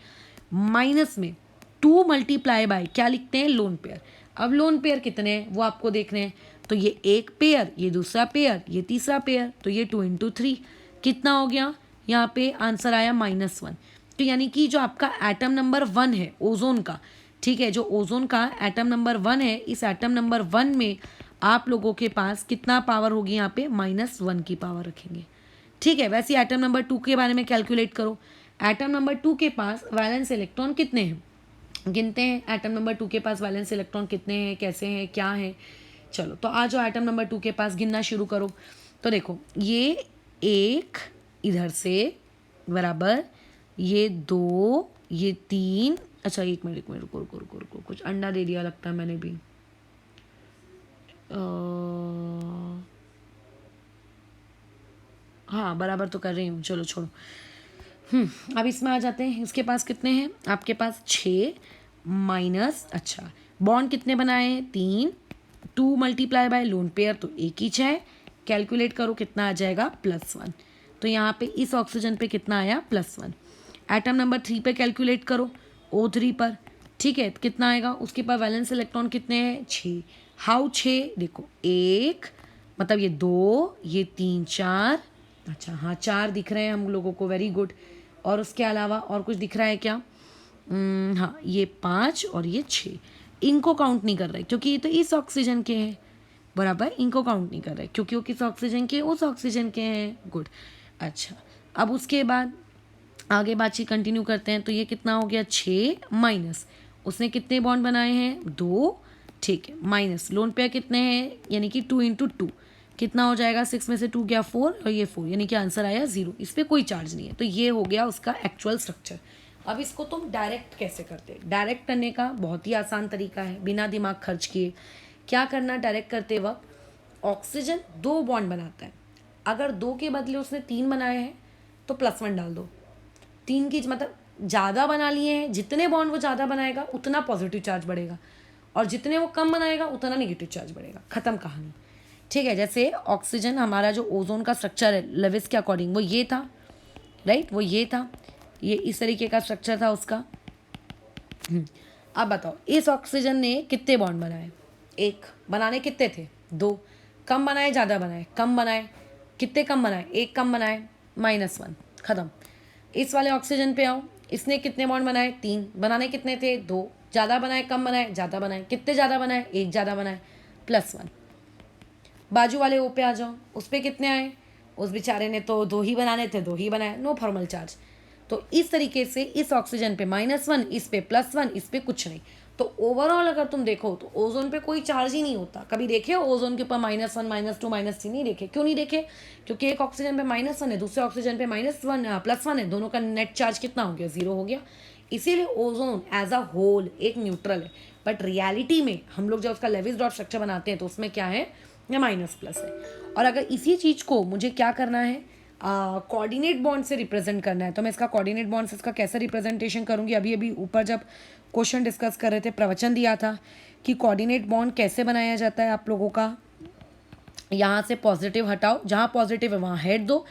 माइनस में 2 मल्टीप्लाई बाय क्या लिखते हैं? Lone pair. अब लोन पेयर कितने हैं वो आपको देखने हैं, तो ये एक पेयर, ये दूसरा पेयर, ये तीसरा पेयर, तो ये 2 × 3 कितना हो गया? यहाँ पे आंसर आया -1। तो यानी कि जो आपका एटम नंबर 1 है ओजोन का, ठीक है, जो ओजोन का एटम नंबर 1 है, इस एटम नंबर 1 में आप लोगों के पास कितना पावर होगी? यहाँ पे -1 की पावर रखेंगे, ठीक है। वैसे एटम नंबर 2 के बारे में कैलकुलेट करो। एटम नंबर 2 के पास वैलेंस इलेक्ट्रॉन कितने हैं? गिनते हैं एटम नंबर 2 के पास वैलेंस इलेक्ट्रॉन कितने हैं, कैसे हैं, क्या हैं। चलो तो आ जाओ एटम नंबर 2 के पास गिनना शुरू करो। तो देखो ये 1 इधर से बराबर, ये 2, ये 3, अच्छा 1 मिनट रुको, कुछ अंडा दे दिया लगता है मैंने भी। हाँ बराबर तो कर रही हूँ, चलो छोड़ो। अब इसमें आ जाते हैं, इसके पास कितने हैं? आपके पास 6 माइनस, अच्छा बॉन्ड कितने बनाए हैं? 3, 2 मल्टीप्लाई बाय लोन पेयर, तो एक ही 6। कैलकुलेट करो कितना आ जाएगा? +1। तो यहाँ पे इस ऑक्सीजन पे कितना आया? +1। एटम नंबर 3 पे कैलकुलेट करो, O3 पर, ठीक है, कितना आएगा? उसके पास वैलेंस इलेक्ट्रॉन कितने हैं? 6। हाउ 6? देखो 1 मतलब ये 2, ये 3 4, अच्छा हाँ 4 दिख रहे हैं हम लोगों को, वेरी गुड। और उसके अलावा और कुछ दिख रहा है क्या? हाँ ये 5 और ये 6। इनको काउंट नहीं कर रहे क्योंकि ये तो इस ऑक्सीजन के हैं, बराबर, इनको काउंट नहीं कर रहे क्योंकि वो किस ऑक्सीजन के? उस ऑक्सीजन के हैं, गुड। अच्छा अब उसके बाद आगे बातचीत कंटिन्यू करते हैं। तो ये कितना हो गया? 6 माइनस, उसने कितने बॉन्ड बनाए हैं? 2, ठीक है, माइनस लोन पेयर कितने हैं? यानी कि 2 × 2 कितना हो जाएगा? 6 में से 2 गया 4 और ये 4, यानी कि आंसर आया 0। इस पर कोई चार्ज नहीं है। तो ये हो गया उसका एक्चुअल स्ट्रक्चर। अब इसको तुम डायरेक्ट कैसे करते? डायरेक्ट करने का बहुत ही आसान तरीका है, बिना दिमाग खर्च किए। क्या करना डायरेक्ट करते वक्त? ऑक्सीजन 2 बॉन्ड बनाता है, अगर 2 के बदले उसने 3 बनाए हैं तो +1 डाल दो। 3 की मतलब ज़्यादा बना लिए हैं, जितने बॉन्ड वो ज़्यादा बनाएगा उतना पॉजिटिव चार्ज बढ़ेगा, और जितने वो कम बनाएगा उतना नेगेटिव चार्ज बढ़ेगा, ख़त्म कहानी, ठीक है। जैसे ऑक्सीजन हमारा जो ओजोन का स्ट्रक्चर है लेविस के अकॉर्डिंग वो ये था, राइट, वो ये था, ये इस तरीके का स्ट्रक्चर था उसका। अब बताओ इस ऑक्सीजन ने कितने बॉन्ड बनाए? एक बनाने कितने थे, 2, कम बनाए ज़्यादा बनाए, कम बनाए, कितने कम बनाए, एक कम बनाए, -1, ख़त्म। इस वाले ऑक्सीजन पे आओ, इसने कितने बॉन्ड बनाए, 3, बनाने कितने थे, 2, ज़्यादा बनाए कम बनाए, ज़्यादा बनाए, कितने ज़्यादा बनाए, एक ज़्यादा बनाए, +1। बाजू वाले ओ पे आ जाओ, उस पर कितने आए, उस बेचारे ने तो 2 ही बनाने थे, 2 ही बनाए, नो फॉर्मल चार्ज। तो इस तरीके से इस ऑक्सीजन पे -1, इस पे +1, इस पे कुछ नहीं। तो ओवरऑल अगर तुम देखो तो ओजोन पे कोई चार्ज ही नहीं होता। कभी देखे हो ओजोन के ऊपर -1, -2, -3? नहीं देखे। क्यों नहीं देखे? क्योंकि एक ऑक्सीजन पे -1 है, दूसरे ऑक्सीजन पे +1 है, दोनों का नेट चार्ज कितना हो गया, 0 हो गया। इसीलिए ओजोन एज अ होल एक न्यूट्रल है, बट रियलिटी में हम लोग जब उसका लेविस डॉट स्ट्रक्चर बनाते हैं तो उसमें क्या है, या -+ है। और अगर इसी चीज़ को मुझे क्या करना है, कोऑर्डिनेट बॉन्ड से रिप्रेजेंट करना है, तो मैं इसका कोऑर्डिनेट बॉन्ड से इसका कैसे रिप्रेजेंटेशन करूँगी। अभी अभी ऊपर जब क्वेश्चन डिस्कस कर रहे थे, प्रवचन दिया था कि कोऑर्डिनेट बॉन्ड कैसे बनाया जाता है आप लोगों का। यहाँ से पॉजिटिव हटाओ, जहाँ पॉजिटिव है वहाँ हेड दो,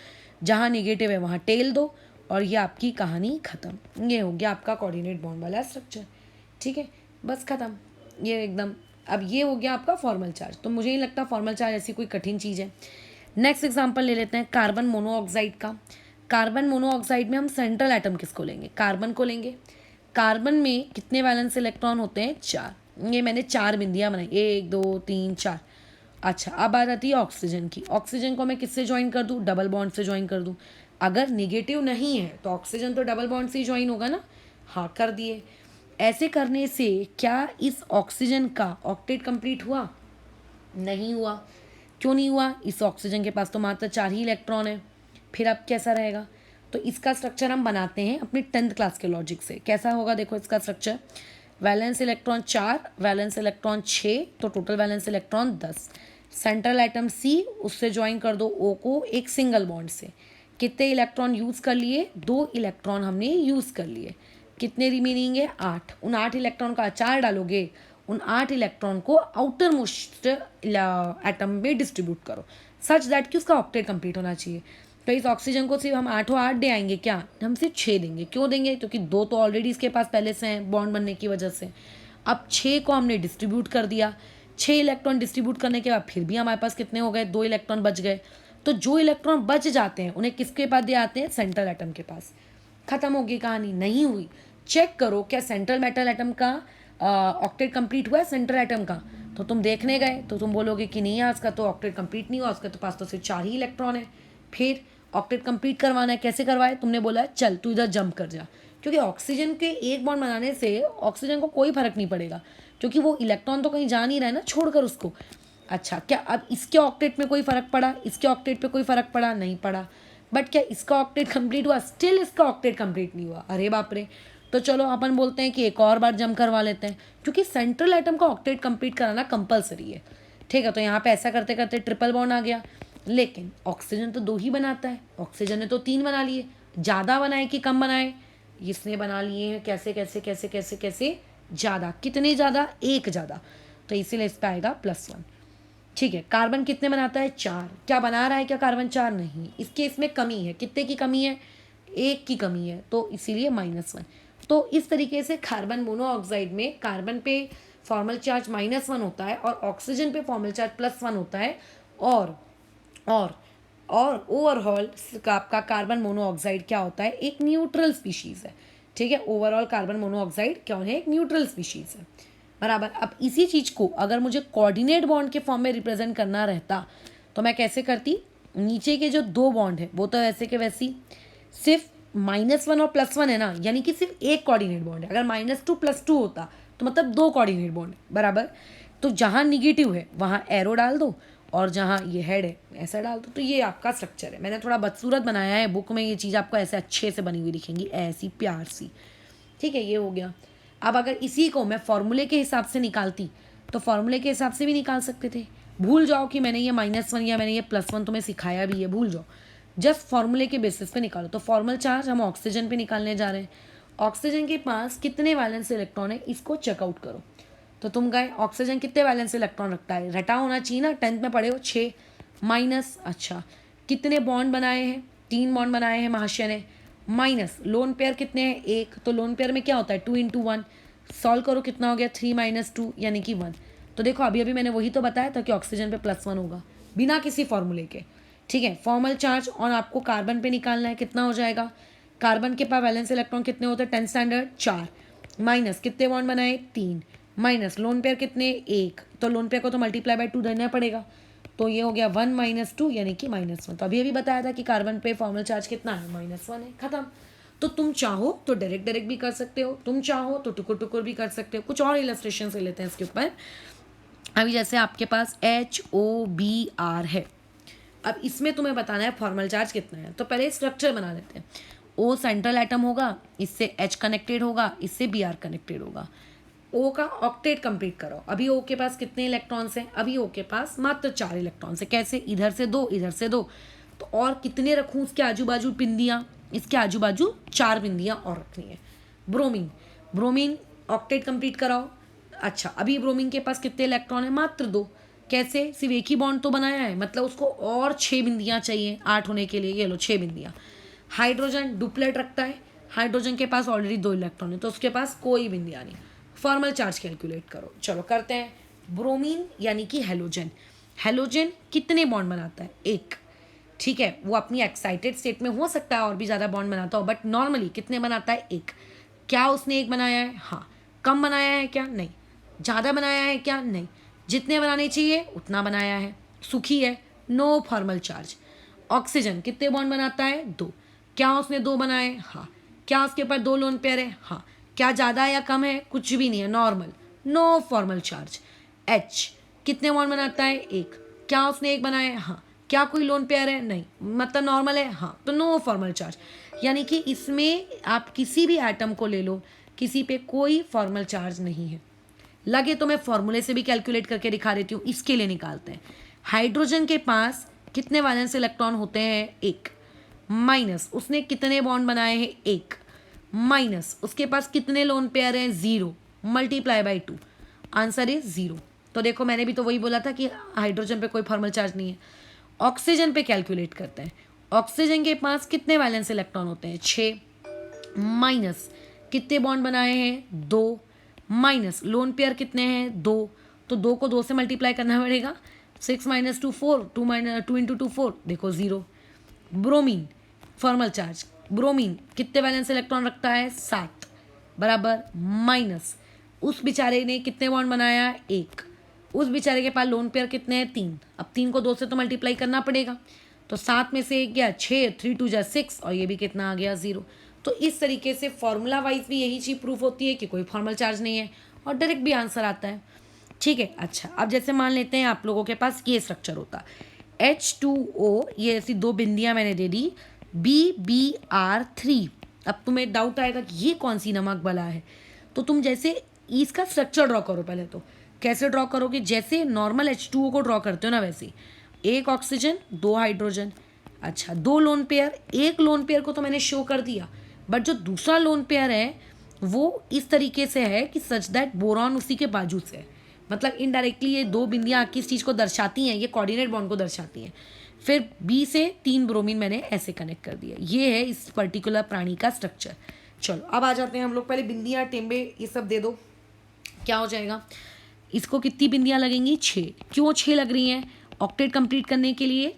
जहाँ निगेटिव है वहाँ टेल दो, और ये आपकी कहानी ख़त्म। ये हो गया आपका कोऑर्डिनेट बॉन्ड वाला स्ट्रक्चर। ठीक है, बस ख़त्म, ये एकदम। अब ये हो गया आपका फॉर्मल चार्ज। तो मुझे नहीं लगता फॉर्मल चार्ज ऐसी कोई कठिन चीज़ है। नेक्स्ट एग्जांपल ले लेते हैं कार्बन मोनोऑक्साइड का। कार्बन मोनोऑक्साइड में हम सेंट्रल एटम किसको लेंगे, कार्बन को लेंगे। कार्बन में कितने वैलेंस इलेक्ट्रॉन होते हैं, 4। ये मैंने 4 बिंदियाँ बनाई, 1 2 3 4। अच्छा, अब आ जाती है ऑक्सीजन की। ऑक्सीजन को मैं किससे ज्वाइन कर दूँ, डबल बॉन्ड से ज्वाइन कर दूँ। अगर निगेटिव नहीं है तो ऑक्सीजन तो डबल बॉन्ड से ही ज्वाइन होगा ना। हाँ, कर दिए। ऐसे करने से क्या इस ऑक्सीजन का ऑक्टेट कंप्लीट हुआ, नहीं हुआ। क्यों नहीं हुआ, इस ऑक्सीजन के पास तो मात्र 4 ही इलेक्ट्रॉन है। फिर अब कैसा रहेगा, तो इसका स्ट्रक्चर हम बनाते हैं अपनी 10th क्लास के लॉजिक से। कैसा होगा, देखो इसका structure, valence electron 4, valence electron 6, तो total valence electron 10। Central atom C, उससे ज्वाइन कर दो ओ को एक सिंगल बॉन्ड से। कितने इलेक्ट्रॉन यूज़ कर लिए, 2 इलेक्ट्रॉन हमने यूज़ कर लिए। कितने रिमेनिंग है, 8। उन 8 इलेक्ट्रॉन का अचार डालोगे, उन 8 इलेक्ट्रॉन को आउटर मोस्ट एटम में डिस्ट्रीब्यूट करो, सच दैट कि उसका ऑक्टेट कंप्लीट होना चाहिए। तो इस ऑक्सीजन को सिर्फ हम 8 दे आएंगे क्या, हम सिर्फ 6 देंगे। क्यों देंगे, क्योंकि 2 तो ऑलरेडी इसके पास पहले से हैं बॉन्ड बनने की वजह से। अब 6 को हमने डिस्ट्रीब्यूट कर दिया। 6 इलेक्ट्रॉन डिस्ट्रीब्यूट करने के बाद फिर भी हमारे पास कितने हो गए, 2 इलेक्ट्रॉन बच गए। तो जो इलेक्ट्रॉन बच जाते हैं उन्हें किसके पास दे आते हैं, सेंट्रल एटम के पास। खत्म होगी कहानी, नहीं हुई। चेक करो क्या सेंट्रल मेटल एटम का ऑक्टेट कंप्लीट हुआ है, सेंट्रल एटम का। तो तुम देखने गए तो तुम बोलोगे कि नहीं यार, उसका तो ऑक्टेट कंप्लीट नहीं हुआ, उसके तो पास तो सिर्फ 4 ही इलेक्ट्रॉन है। फिर ऑक्टेट कंप्लीट करवाना है, कैसे करवाए, तुमने बोला है चल तू इधर जंप कर जा। क्योंकि ऑक्सीजन के एक बॉन्ड बनाने से ऑक्सीजन को कोई फर्क नहीं पड़ेगा, क्योंकि वो इलेक्ट्रॉन तो कहीं जा नहीं रहा है ना छोड़कर उसको। अच्छा, क्या अब इसके ऑक्टेट में कोई फ़र्क पड़ा, इसके ऑक्टेट पे कोई फ़र्क पड़ा, नहीं पड़ा। बट क्या इसका ऑक्टेट कंप्लीट हुआ, स्टिल इसका ऑक्टेट कंप्लीट नहीं हुआ। अरे बाप रे। तो चलो अपन बोलते हैं कि एक और बार जम करवा लेते हैं, क्योंकि सेंट्रल एटम का ऑक्टेट कंप्लीट कराना कंपलसरी है। ठीक है, तो यहाँ पे ऐसा करते करते ट्रिपल बॉन्ड आ गया। लेकिन ऑक्सीजन तो 2 ही बनाता है, ऑक्सीजन ने तो 3 बना लिए। ज़्यादा बनाए कि कम बनाए, इसने बना लिए हैं कैसे कैसे कैसे कैसे कैसे, ज़्यादा। कितने ज़्यादा, 1 ज़्यादा। तो इसीलिए इस पर आएगा +1। ठीक है, कार्बन कितने बनाता है, 4। क्या बना रहा है क्या कार्बन, 4 नहीं। इसके इसमें कमी है, कितने की कमी है, 1 की कमी है, तो इसीलिए -1। तो इस तरीके से कार्बन मोनोऑक्साइड में कार्बन पे फॉर्मल चार्ज -1 होता है और ऑक्सीजन पे फॉर्मल चार्ज +1 होता है। और और और ओवरऑल आपका कार्बन मोनोऑक्साइड क्या होता है, एक न्यूट्रल स्पीशीज़ है। ठीक है, ओवरऑल कार्बन मोनोऑक्साइड क्या है, एक न्यूट्रल स्पीशीज़ है, बराबर। अब इसी चीज़ को अगर मुझे कोऑर्डिनेट बॉन्ड के फॉर्म में रिप्रेजेंट करना रहता तो मैं कैसे करती, नीचे के जो 2 बॉन्ड है वो तो ऐसे के वैसी, सिर्फ -1 और +1 है ना, यानी कि सिर्फ एक कोऑर्डिनेट बॉन्ड है। अगर -2 +2 होता तो मतलब 2 कोऑर्डिनेट बॉन्ड है, बराबर। तो जहाँ निगेटिव है वहाँ एरो डाल दो, और जहाँ ये हेड है ऐसा डाल दो। तो ये आपका स्ट्रक्चर है। मैंने थोड़ा बदसूरत बनाया है, बुक में ये चीज़ आपको ऐसे अच्छे से बनी हुई दिखेंगी, ऐसी प्यार सी। ठीक है, ये हो गया। अब अगर इसी को मैं फॉर्मूले के हिसाब से निकालती तो फॉर्मूले के हिसाब से भी निकाल सकते थे। भूल जाओ कि मैंने ये -1 या मैंने ये +1 तुम्हें सिखाया भी है, भूल जाओ। जस्ट फॉर्मूले के बेसिस पे निकालो। तो फॉर्मल चार्ज हम ऑक्सीजन पे निकालने जा रहे हैं। ऑक्सीजन के पास कितने वैलेंस इलेक्ट्रॉन है, इसको चेकआउट करो। तो तुम गए, ऑक्सीजन कितने वैलेंस इलेक्ट्रॉन रखता है, रटा होना चाहिए ना, 10th में पढ़े हो, 6 माइनस। अच्छा, कितने बॉन्ड बनाए हैं, 3 बॉन्ड बनाए हैं महाशय ने, माइनस लोन पेयर कितने हैं, 1। तो लोन पेयर में क्या होता है, 2 × 1। सॉल्व करो, कितना हो गया, 3 - 2 यानी कि 1। तो देखो अभी अभी मैंने वही तो बताया था कि ऑक्सीजन पे +1 होगा बिना किसी फॉर्मूले के। ठीक है, फॉर्मल चार्ज और आपको कार्बन पे निकालना है, कितना हो जाएगा। कार्बन के पास वैलेंस इलेक्ट्रॉन कितने होते हैं 10 स्टैंडर्ड 4, माइनस कितने बॉन्ड बनाए 3, माइनस लोन पेयर कितने 1, तो लोन पेयर को तो मल्टीप्लाई बाय 2 देना पड़ेगा, तो ये हो गया 1 - 2 यानी कि -1। तो अभी बताया था कि कार्बन पे फॉर्मल चार्ज कितना है -1 है, खत्म। तो तुम चाहो तो डायरेक्ट भी कर सकते हो, तुम चाहो तो टुकुर टुकुर भी कर सकते हो। कुछ और इलस्ट्रेशन ले लेते हैं इसके ऊपर। अभी जैसे आपके पास HOBr है, अब इसमें तुम्हें बताना है फॉर्मल चार्ज कितना है। तो पहले स्ट्रक्चर बना लेते हैं। O सेंट्रल एटम होगा, इससे H कनेक्टेड होगा, इससे Br कनेक्टेड होगा। O का ऑक्टेट कंप्लीट करो। अभी O के पास कितने इलेक्ट्रॉन्स हैं, अभी O के पास मात्र 4 इलेक्ट्रॉन्स है। कैसे, इधर से 2 इधर से 2, तो और कितने रखूँ इसके आजू बाजू बिंदियाँ, इसके आजू बाजू 4 बिंदियाँ और रखनी है। ब्रोमीन, ब्रोमीन ऑक्टेट कंप्लीट कराओ। अच्छा, अभी ब्रोमीन के पास कितने इलेक्ट्रॉन है, मात्र 2। कैसे, सिर्फ एक ही बॉन्ड तो बनाया है, मतलब उसको और 6 बिंदियाँ चाहिए 8 होने के लिए। ये लो 6 बिंदियाँ। हाइड्रोजन डुप्लेट रखता है, हाइड्रोजन के पास ऑलरेडी 2 इलेक्ट्रॉन है, तो उसके पास कोई बिंदियाँ नहीं। फॉर्मल चार्ज कैलकुलेट करो। चलो करते हैं। ब्रोमीन यानी कि हेलोजन, हेलोजन कितने बॉन्ड बनाता है, 1। ठीक है, वो अपनी एक्साइटेड स्टेट में हो सकता है और भी ज़्यादा बॉन्ड बनाता हो, बट नॉर्मली कितने बनाता है, 1। क्या उसने 1 बनाया है, हाँ। कम बनाया है क्या, नहीं। ज़्यादा बनाया है क्या, नहीं। जितने बनाने चाहिए उतना बनाया है, सुखी है, नो फॉर्मल चार्ज। ऑक्सीजन कितने बॉन्ड बनाता है, 2। क्या उसने 2 बनाए, हाँ। क्या उसके पास 2 लोन पेयर है, हाँ। क्या ज़्यादा या कम है, कुछ भी नहीं है, normal, no formal charge. H कितने बॉन्ड बनाता है, 1। क्या उसने 1 बनाया है, हाँ। क्या कोई लोन पेयर है, नहीं, मतलब नॉर्मल है, हाँ, तो नो फॉर्मल चार्ज। यानी कि इसमें आप किसी भी एटम को ले लो, किसी पे कोई फॉर्मल चार्ज नहीं है। लगे तो मैं फॉर्मूले से भी कैलकुलेट करके दिखा देती हूँ, इसके लिए निकालते हैं। हाइड्रोजन के पास कितने वैलेंस इलेक्ट्रॉन होते हैं, 1, माइनस उसने कितने बॉन्ड बनाए हैं, 1, माइनस उसके पास कितने लोन पेयर हैं, 0, मल्टीप्लाई बाई 2, आंसर इज 0। तो देखो मैंने भी तो वही बोला था कि हाइड्रोजन पे कोई फॉर्मल चार्ज नहीं है। ऑक्सीजन पे कैलकुलेट करते हैं। ऑक्सीजन के पास कितने वैलेंस इलेक्ट्रॉन होते हैं, 6, माइनस कितने बॉन्ड बनाए हैं, 2, माइनस लोन पेयर कितने हैं, 2, तो 2 को 2 से मल्टीप्लाई करना पड़ेगा। 6 - 2 4, 2 × 2 4, देखो 0। ब्रोमीन फॉर्मल चार्ज, ब्रोमीन कितने वैलेंस इलेक्ट्रॉन रखता है, 7, बराबर माइनस उस बेचारे ने कितने बॉन्ड बनाया, 1। उस बेचारे के पास लोन पेयर कितने हैं, 3। अब 3 को 2 से तो मल्टीप्लाई करना पड़ेगा, तो 7 में से 1 गया 6, 3 × 2 = 6, और ये भी कितना आ गया, 0। तो इस तरीके से फॉर्मूला वाइज भी यही चीज़ प्रूफ होती है कि कोई फॉर्मल चार्ज नहीं है, और डायरेक्ट भी आंसर आता है। ठीक है, अच्छा अब जैसे मान लेते हैं आप लोगों के पास ये स्ट्रक्चर होता, H2O, ये ऐसी 2 बिंदियाँ मैंने दे दी, BBr3। अब तुम्हें डाउट आएगा कि ये कौन सी नमक बला है, तो तुम जैसे इसका स्ट्रक्चर ड्रॉ करो। पहले तो कैसे ड्रॉ करोगे, जैसे नॉर्मल H2O को ड्रॉ करते हो ना, वैसे 1 ऑक्सीजन 2 हाइड्रोजन। अच्छा, 2 लोन पेयर, 1 लोन पेयर को तो मैंने शो कर दिया, बट जो दूसरा लोन पेयर है वो इस तरीके से है कि सच दैट बोरॉन उसी के बाजू से है, मतलब इनडायरेक्टली ये 2 बिंदियाँ किस चीज़ को दर्शाती हैं, ये कोऑर्डिनेट बॉन्ड को दर्शाती हैं। फिर B से 3 ब्रोमीन मैंने ऐसे कनेक्ट कर दिया। ये है इस पर्टिकुलर प्राणी का स्ट्रक्चर। चलो अब आ जाते हैं हम लोग, पहले बिंदियाँ टेम्बे ये सब दे दो, क्या हो जाएगा। इसको कितनी बिंदियाँ लगेंगी, 6। क्यों 6 लग रही हैं, ऑक्टेट कंप्लीट करने के लिए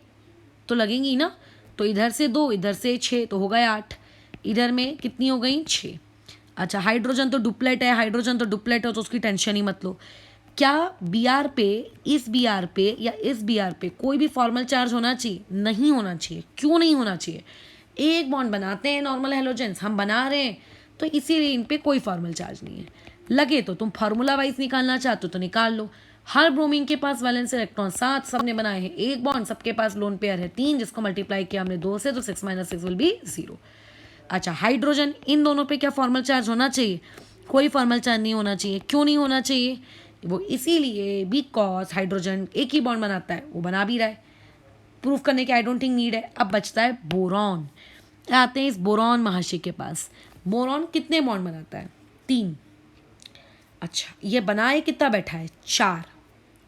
तो लगेंगी ना। तो इधर से 2 इधर से 6, तो हो गए 8। इधर में कितनी हो गई, 6। अच्छा, हाइड्रोजन तो डुप्लेट है, हाइड्रोजन तो डुप्लेट है, तो उसकी टेंशन ही मत लो। क्या Br पे, इस Br पे या इस Br पे कोई भी फॉर्मल चार्ज होना चाहिए, नहीं होना चाहिए। क्यों नहीं होना चाहिए, एक बॉन्ड बनाते हैं नॉर्मल हेलोजेंस, हम बना रहे हैं, तो इसीलिए इन पे कोई फॉर्मल चार्ज नहीं है। लगे तो तुम फार्मूला वाइज निकालना चाहते हो तो निकाल लो। हर ब्रोमीन के पास वैलेंस इलेक्ट्रॉन 7, सबने बनाए हैं 1 बॉन्ड, सबके पास लोन पेयर है 3, जिसको मल्टीप्लाई किया हमने 2 से, तो 6 - 6 विल बी 0। अच्छा, हाइड्रोजन, इन दोनों पे क्या फॉर्मल चार्ज होना चाहिए, कोई फॉर्मल चार्ज नहीं होना चाहिए। क्यों नहीं होना चाहिए, वो इसीलिए बिकॉज हाइड्रोजन एक ही बॉन्ड बनाता है, वो बना भी रहा है, प्रूफ करने की आई डोंट थिंक नीड है। अब बचता है बोरॉन। आते हैं इस बोरॉन महाशय के पास। बोरॉन कितने बॉन्ड बनाता है, 3। अच्छा, ये बनाए कितना बैठा है, 4।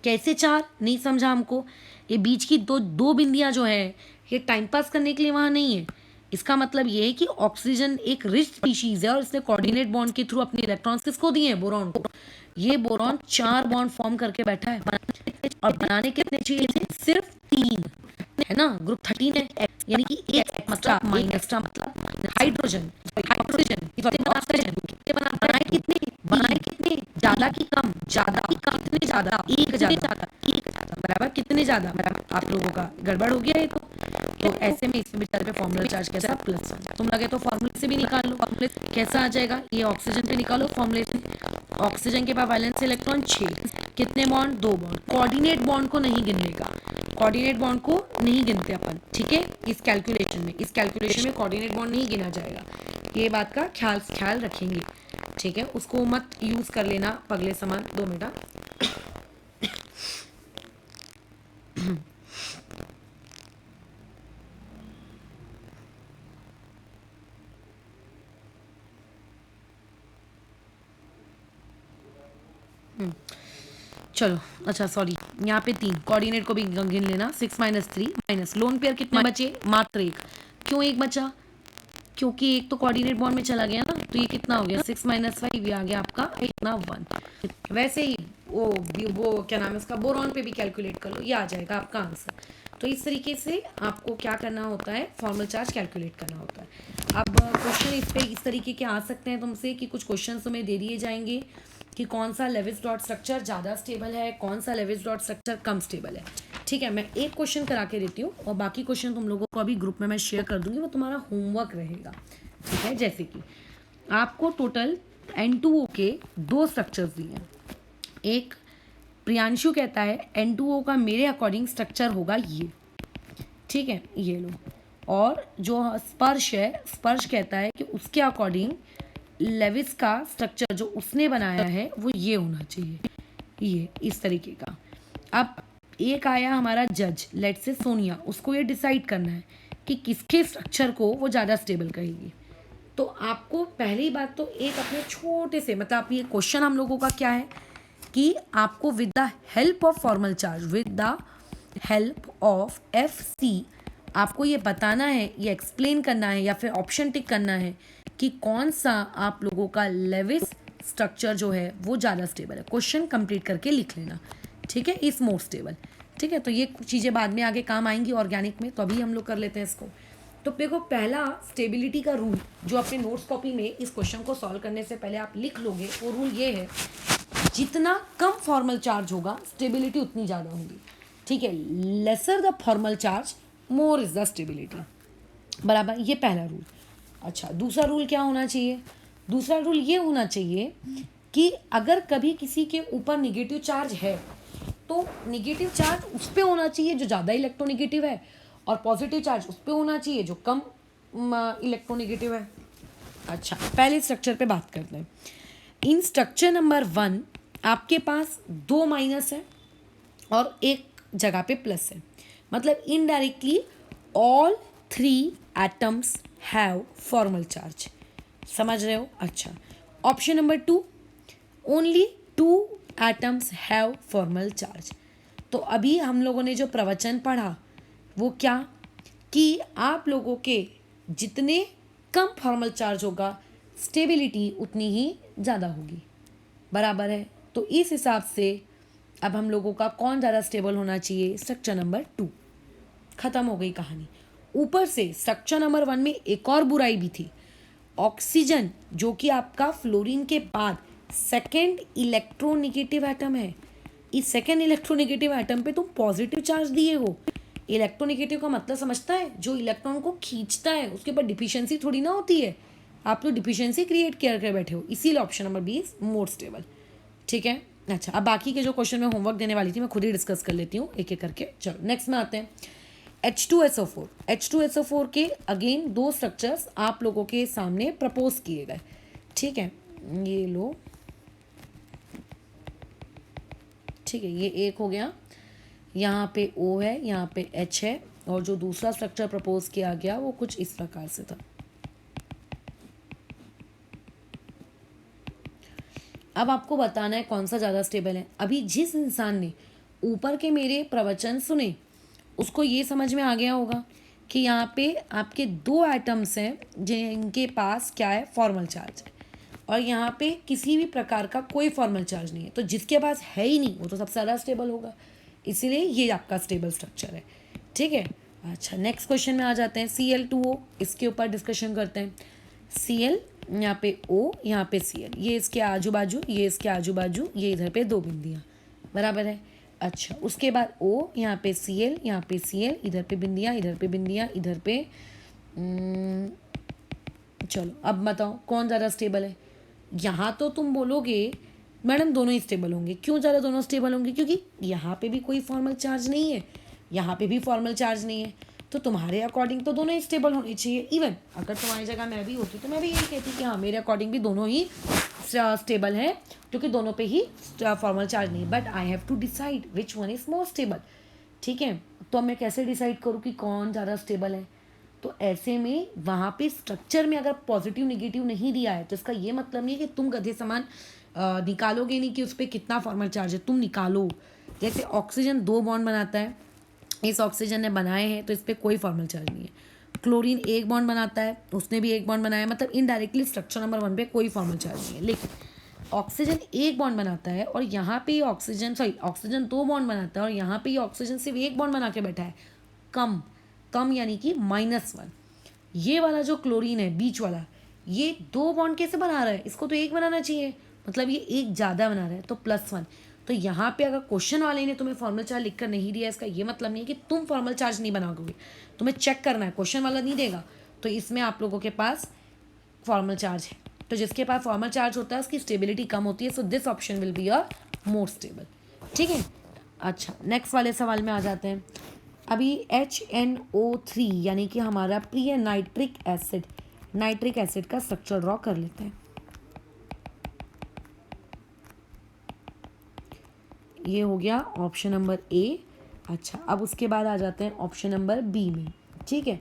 कैसे 4, नहीं समझा हमको। ये बीच की दो बिंदियां जो है, ये टाइम पास करने के लिए वहाँ नहीं है, इसका मतलब ये है कि ऑक्सीजन एक रिच स्पीशीज है और इसने कोऑर्डिनेट बॉन्ड के थ्रू अपने इलेक्ट्रॉन्स किसको दिए हैं, बोरॉन को। ये बोरॉन 4 बॉन्ड फॉर्म करके बैठा है, और बनाने कितने चाहिए थे, सिर्फ 3, है ना। ग्रुप 13 है, यानी कि एक एक्स्ट्रा, माइनस का मतलब हाइड्रोजन, हाइड्रोजन ऑक्सीजन कितने बनाए कितने ज्यादा की कम, ज्यादा की कम, कितने ज्यादा, एक ज्यादा, एक ज्यादा बराबर कितने ज्यादा, बराबर आप लोगों का गड़बड़ हो गया है। तो ऐसे में इसमें बेचारे पे फॉर्मूला चार्ज कैसा, प्लस। तुम लगे तो फॉर्मूले से भी निकाल लो, फॉर्मूले से कैसा आ जाएगा, ये ऑक्सीजन पे निकालो फॉर्मूले से। ऑक्सीजन के पास वैलेंस इलेक्ट्रॉन 6, कितने बॉन्ड, 2 बॉन्ड। कोऑर्डिनेट बॉन्ड को नहीं गिनने का, कोऑर्डिनेट बॉन्ड को नहीं गिनते अपन, ठीक है। इस कैलकुलेशन में कोऑर्डिनेट बॉन्ड नहीं गिना जाएगा, ये बात का ख्याल रखेंगे, ठीक है। उसको मत यूज कर लेना पगले समान। 2 मिनट। चलो अच्छा सॉरी, यहाँ पे 3 कोऑर्डिनेट को भी गिन लेना। 6 माइनस 3 माइनस लोन पेयर कितने बचे, मात्र 1। क्यों 1 बचा, क्योंकि एक तो कोऑर्डिनेट बॉन्ड में चला गया ना, तो ये कितना हो गया, 6 माइनस 5, ये आ गया आपका कितना, 1। वैसे ही वो क्या नाम है उसका, बोरॉन पे भी कैलकुलेट कर लो, ये आ जाएगा आपका आंसर। तो इस तरीके से आपको क्या करना होता है, फॉर्मल चार्ज कैलकुलेट करना होता है। अब क्वेश्चन इस पे इस तरीके के आ सकते हैं तुमसे कि कुछ क्वेश्चन तुम्हें दे दिए जाएंगे कि कौन सा लेविस डॉट स्ट्रक्चर ज़्यादा स्टेबल है, कौन सा लेविस डॉट स्ट्रक्चर कम स्टेबल है, ठीक है। मैं एक क्वेश्चन करा के देती हूँ और बाकी क्वेश्चन तुम लोगों को अभी ग्रुप में मैं शेयर कर दूंगी, वो तुम्हारा होमवर्क रहेगा, ठीक है। जैसे कि आपको टोटल N2O के 2 स्ट्रक्चर्स दिए हैं। एक प्रियांशु कहता है N2O का मेरे अकॉर्डिंग स्ट्रक्चर होगा ये, ठीक है, ये लो। और जो स्पर्श है, स्पर्श कहता है कि उसके अकॉर्डिंग लेविस का स्ट्रक्चर जो उसने बनाया है वो ये होना चाहिए, ये इस तरीके का। अब एक आया हमारा जज, लेट से सोनिया, उसको ये डिसाइड करना है कि किसके स्ट्रक्चर को वो ज़्यादा स्टेबल कहेगी। तो आपको पहली बात तो एक अपने छोटे से, मतलब ये क्वेश्चन हम लोगों का क्या है कि आपको with the help of formal charge, with the help of FC, आपको ये बताना है, ये एक्सप्लेन करना है या फिर ऑप्शन टिक करना है कि कौन सा आप लोगों का लेविस स्ट्रक्चर जो है वो ज़्यादा स्टेबल है। क्वेश्चन कंप्लीट करके लिख लेना, ठीक है, इज मोर स्टेबल, ठीक है। तो ये चीज़ें बाद में आगे काम आएंगी ऑर्गेनिक में, तो अभी हम लोग कर लेते हैं इसको। तो देखो पहला स्टेबिलिटी का रूल जो अपने नोट्स कॉपी में इस क्वेश्चन को सॉल्व करने से पहले आप लिख लोगे, वो रूल ये है, जितना कम फॉर्मल चार्ज होगा स्टेबिलिटी उतनी ज़्यादा होगी, ठीक है। Lesser the formal charge more is the stability, बराबर, ये पहला रूल। अच्छा, दूसरा रूल क्या होना चाहिए, दूसरा रूल ये होना चाहिए कि अगर कभी किसी के ऊपर निगेटिव चार्ज है तो निगेटिव चार्ज उस पर होना चाहिए जो ज़्यादा इलेक्ट्रोनिगेटिव है, और पॉजिटिव चार्ज उस पर होना चाहिए जो कम इलेक्ट्रोनिगेटिव है। अच्छा, पहले स्ट्रक्चर पे बात करते हैं। इन स्ट्रक्चर नंबर 1 आपके पास 2 माइनस है और एक जगह पे प्लस है, मतलब indirectly all 3 atoms have formal charge, समझ रहे हो। अच्छा, option number 2, only 2 atoms have formal charge. तो अभी हम लोगों ने जो प्रवचन पढ़ा वो क्या, कि आप लोगों के जितने कम फॉर्मल चार्ज होगा स्टेबिलिटी उतनी ही ज़्यादा होगी, बराबर है। तो इस हिसाब से अब हम लोगों का कौन ज़्यादा स्टेबल होना चाहिए, स्ट्रक्चर नंबर 2, ख़त्म हो गई कहानी। ऊपर से स्ट्रक्चर नंबर 1 में एक और बुराई भी थी, ऑक्सीजन जो कि आपका फ्लोरीन के बाद सेकेंड इलेक्ट्रोनिगेटिव एटम है, इस सेकेंड इलेक्ट्रोनिगेटिव एटम पे तुम पॉजिटिव चार्ज दिए हो। इलेक्ट्रोनिगेटिव का मतलब समझता है, जो इलेक्ट्रॉन को खींचता है, उसके ऊपर डिफिशियंसी थोड़ी ना होती है, आप तो डिफिशियंसी क्रिएट कर बैठे हो, इसीलिए ऑप्शन नंबर 20 मोर स्टेबल, ठीक है। अच्छा, अब बाकी के जो क्वेश्चन मैं होमवर्क देने वाली थी मैं खुद ही डिस्कस कर लेती हूँ एक एक करके। चलो नेक्स्ट में आते हैं, H2SO4। H2SO4 के अगेन 2 स्ट्रक्चर्स आप लोगों के सामने प्रपोज किए गए, ठीक है, ये लो, ठीक है, ये एक हो गया, यहाँ पे O है, यहाँ पे H है, और जो दूसरा स्ट्रक्चर प्रपोज किया गया वो कुछ इस प्रकार से था। अब आपको बताना है कौन सा ज़्यादा स्टेबल है। अभी जिस इंसान ने ऊपर के मेरे प्रवचन सुने उसको ये समझ में आ गया होगा कि यहाँ पे आपके दो एटम्स हैं जिनके पास क्या है, फॉर्मल चार्ज है, और यहाँ पे किसी भी प्रकार का कोई फॉर्मल चार्ज नहीं है। तो जिसके पास है ही नहीं वो तो सबसे ज़्यादा स्टेबल होगा, इसीलिए ये आपका स्टेबल स्ट्रक्चर है। ठीक है, अच्छा नेक्स्ट क्वेश्चन में आ जाते हैं। Cl2O, इसके ऊपर डिस्कशन करते हैं। Cl, यहाँ पे O, यहाँ पे Cl, ये इसके आजू बाजू, ये इसके आजू बाजू, ये इधर पे दो बिंदियाँ, बराबर है। अच्छा उसके बाद O, यहाँ पे Cl, यहाँ पे Cl, इधर पे बिंदियाँ, इधर पे बिंदियाँ, इधर पे चलो अब बताओ कौन ज़्यादा स्टेबल है। यहाँ तो तुम बोलोगे मैडम दोनों ही स्टेबल होंगे। क्यों ज़्यादा दोनों स्टेबल होंगे? क्योंकि यहाँ पे भी कोई फॉर्मल चार्ज नहीं है, यहाँ पे भी फॉर्मल चार्ज नहीं है, तो तुम्हारे अकॉर्डिंग तो दोनों ही स्टेबल होने चाहिए। इवन अगर तुम्हारी जगह मैं भी होती तो मैं भी यही कहती कि हाँ मेरे अकॉर्डिंग भी दोनों ही स्टेबल है, क्योंकि दोनों पे ही फॉर्मल चार्ज नहीं है। But I have to decide which one is more stable. ठीक है, तो मैं कैसे डिसाइड करूँ कि कौन ज़्यादा स्टेबल है? तो ऐसे में वहाँ पे स्ट्रक्चर में अगर पॉजिटिव निगेटिव नहीं दिया है तो इसका ये मतलब नहीं है कि तुम गधे समान निकालोगे नहीं कि उस पर कितना फॉर्मल चार्ज है, तुम निकालो। जैसे ऑक्सीजन 2 बॉन्ड बनाता है, इस ऑक्सीजन ने बनाए हैं तो इस पर कोई फॉर्मल चार्ज नहीं है। क्लोरीन 1 बॉन्ड बनाता है, उसने भी 1 बॉन्ड बनाया, मतलब इनडायरेक्टली स्ट्रक्चर नंबर 1 पे कोई फॉर्मल चार्ज नहीं है। लेकिन ऑक्सीजन 1 बॉन्ड बनाता है और यहाँ पे ऑक्सीजन 2 बॉन्ड बनाता है और यहाँ पे ऑक्सीजन सिर्फ 1 बॉन्ड बना के बैठा है, कम कम यानी कि -1। ये वाला जो क्लोरीन है बीच वाला, ये 2 बॉन्ड कैसे बना रहा है? इसको तो 1 बनाना चाहिए, मतलब ये 1 ज़्यादा बना रहा है, तो +1। तो यहाँ पे अगर क्वेश्चन वाले ने तुम्हें फॉर्मल चार्ज लिख कर नहीं दिया, इसका ये मतलब नहीं है कि तुम फॉर्मल चार्ज नहीं बनाओगे, तुम्हें चेक करना है, क्वेश्चन वाला नहीं देगा तो इसमें आप लोगों के पास फॉर्मल चार्ज है। तो जिसके पास फॉर्मल चार्ज होता है उसकी स्टेबिलिटी कम होती है, so this option will be a more stable. ठीक है, अच्छा नेक्स्ट वाले सवाल में आ जाते हैं। अभी HNO3 यानी कि हमारा प्रिय नाइट्रिक एसिड का स्ट्रक्चर ड्रॉ कर लेते हैं। ये हो गया ऑप्शन नंबर ए। अच्छा अब उसके बाद आ जाते हैं ऑप्शन नंबर बी में। ठीक है,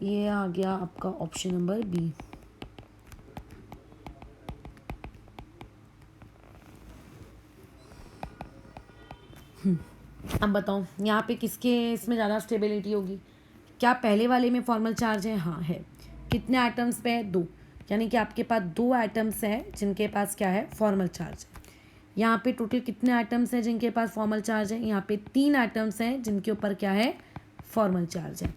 ये आ गया आपका ऑप्शन नंबर बी। अब बताओ यहाँ पे किसके इसमें ज़्यादा स्टेबिलिटी होगी? क्या पहले वाले में फॉर्मल चार्ज है? हाँ है। कितने एटम्स पे है? 2, यानी कि आपके पास 2 एटम्स हैं जिनके पास क्या है, फॉर्मल चार्ज है। यहाँ पे टोटल कितने एटम्स हैं जिनके पास फॉर्मल चार्ज है? यहाँ पे 3 एटम्स हैं जिनके ऊपर क्या है, फॉर्मल चार्ज है,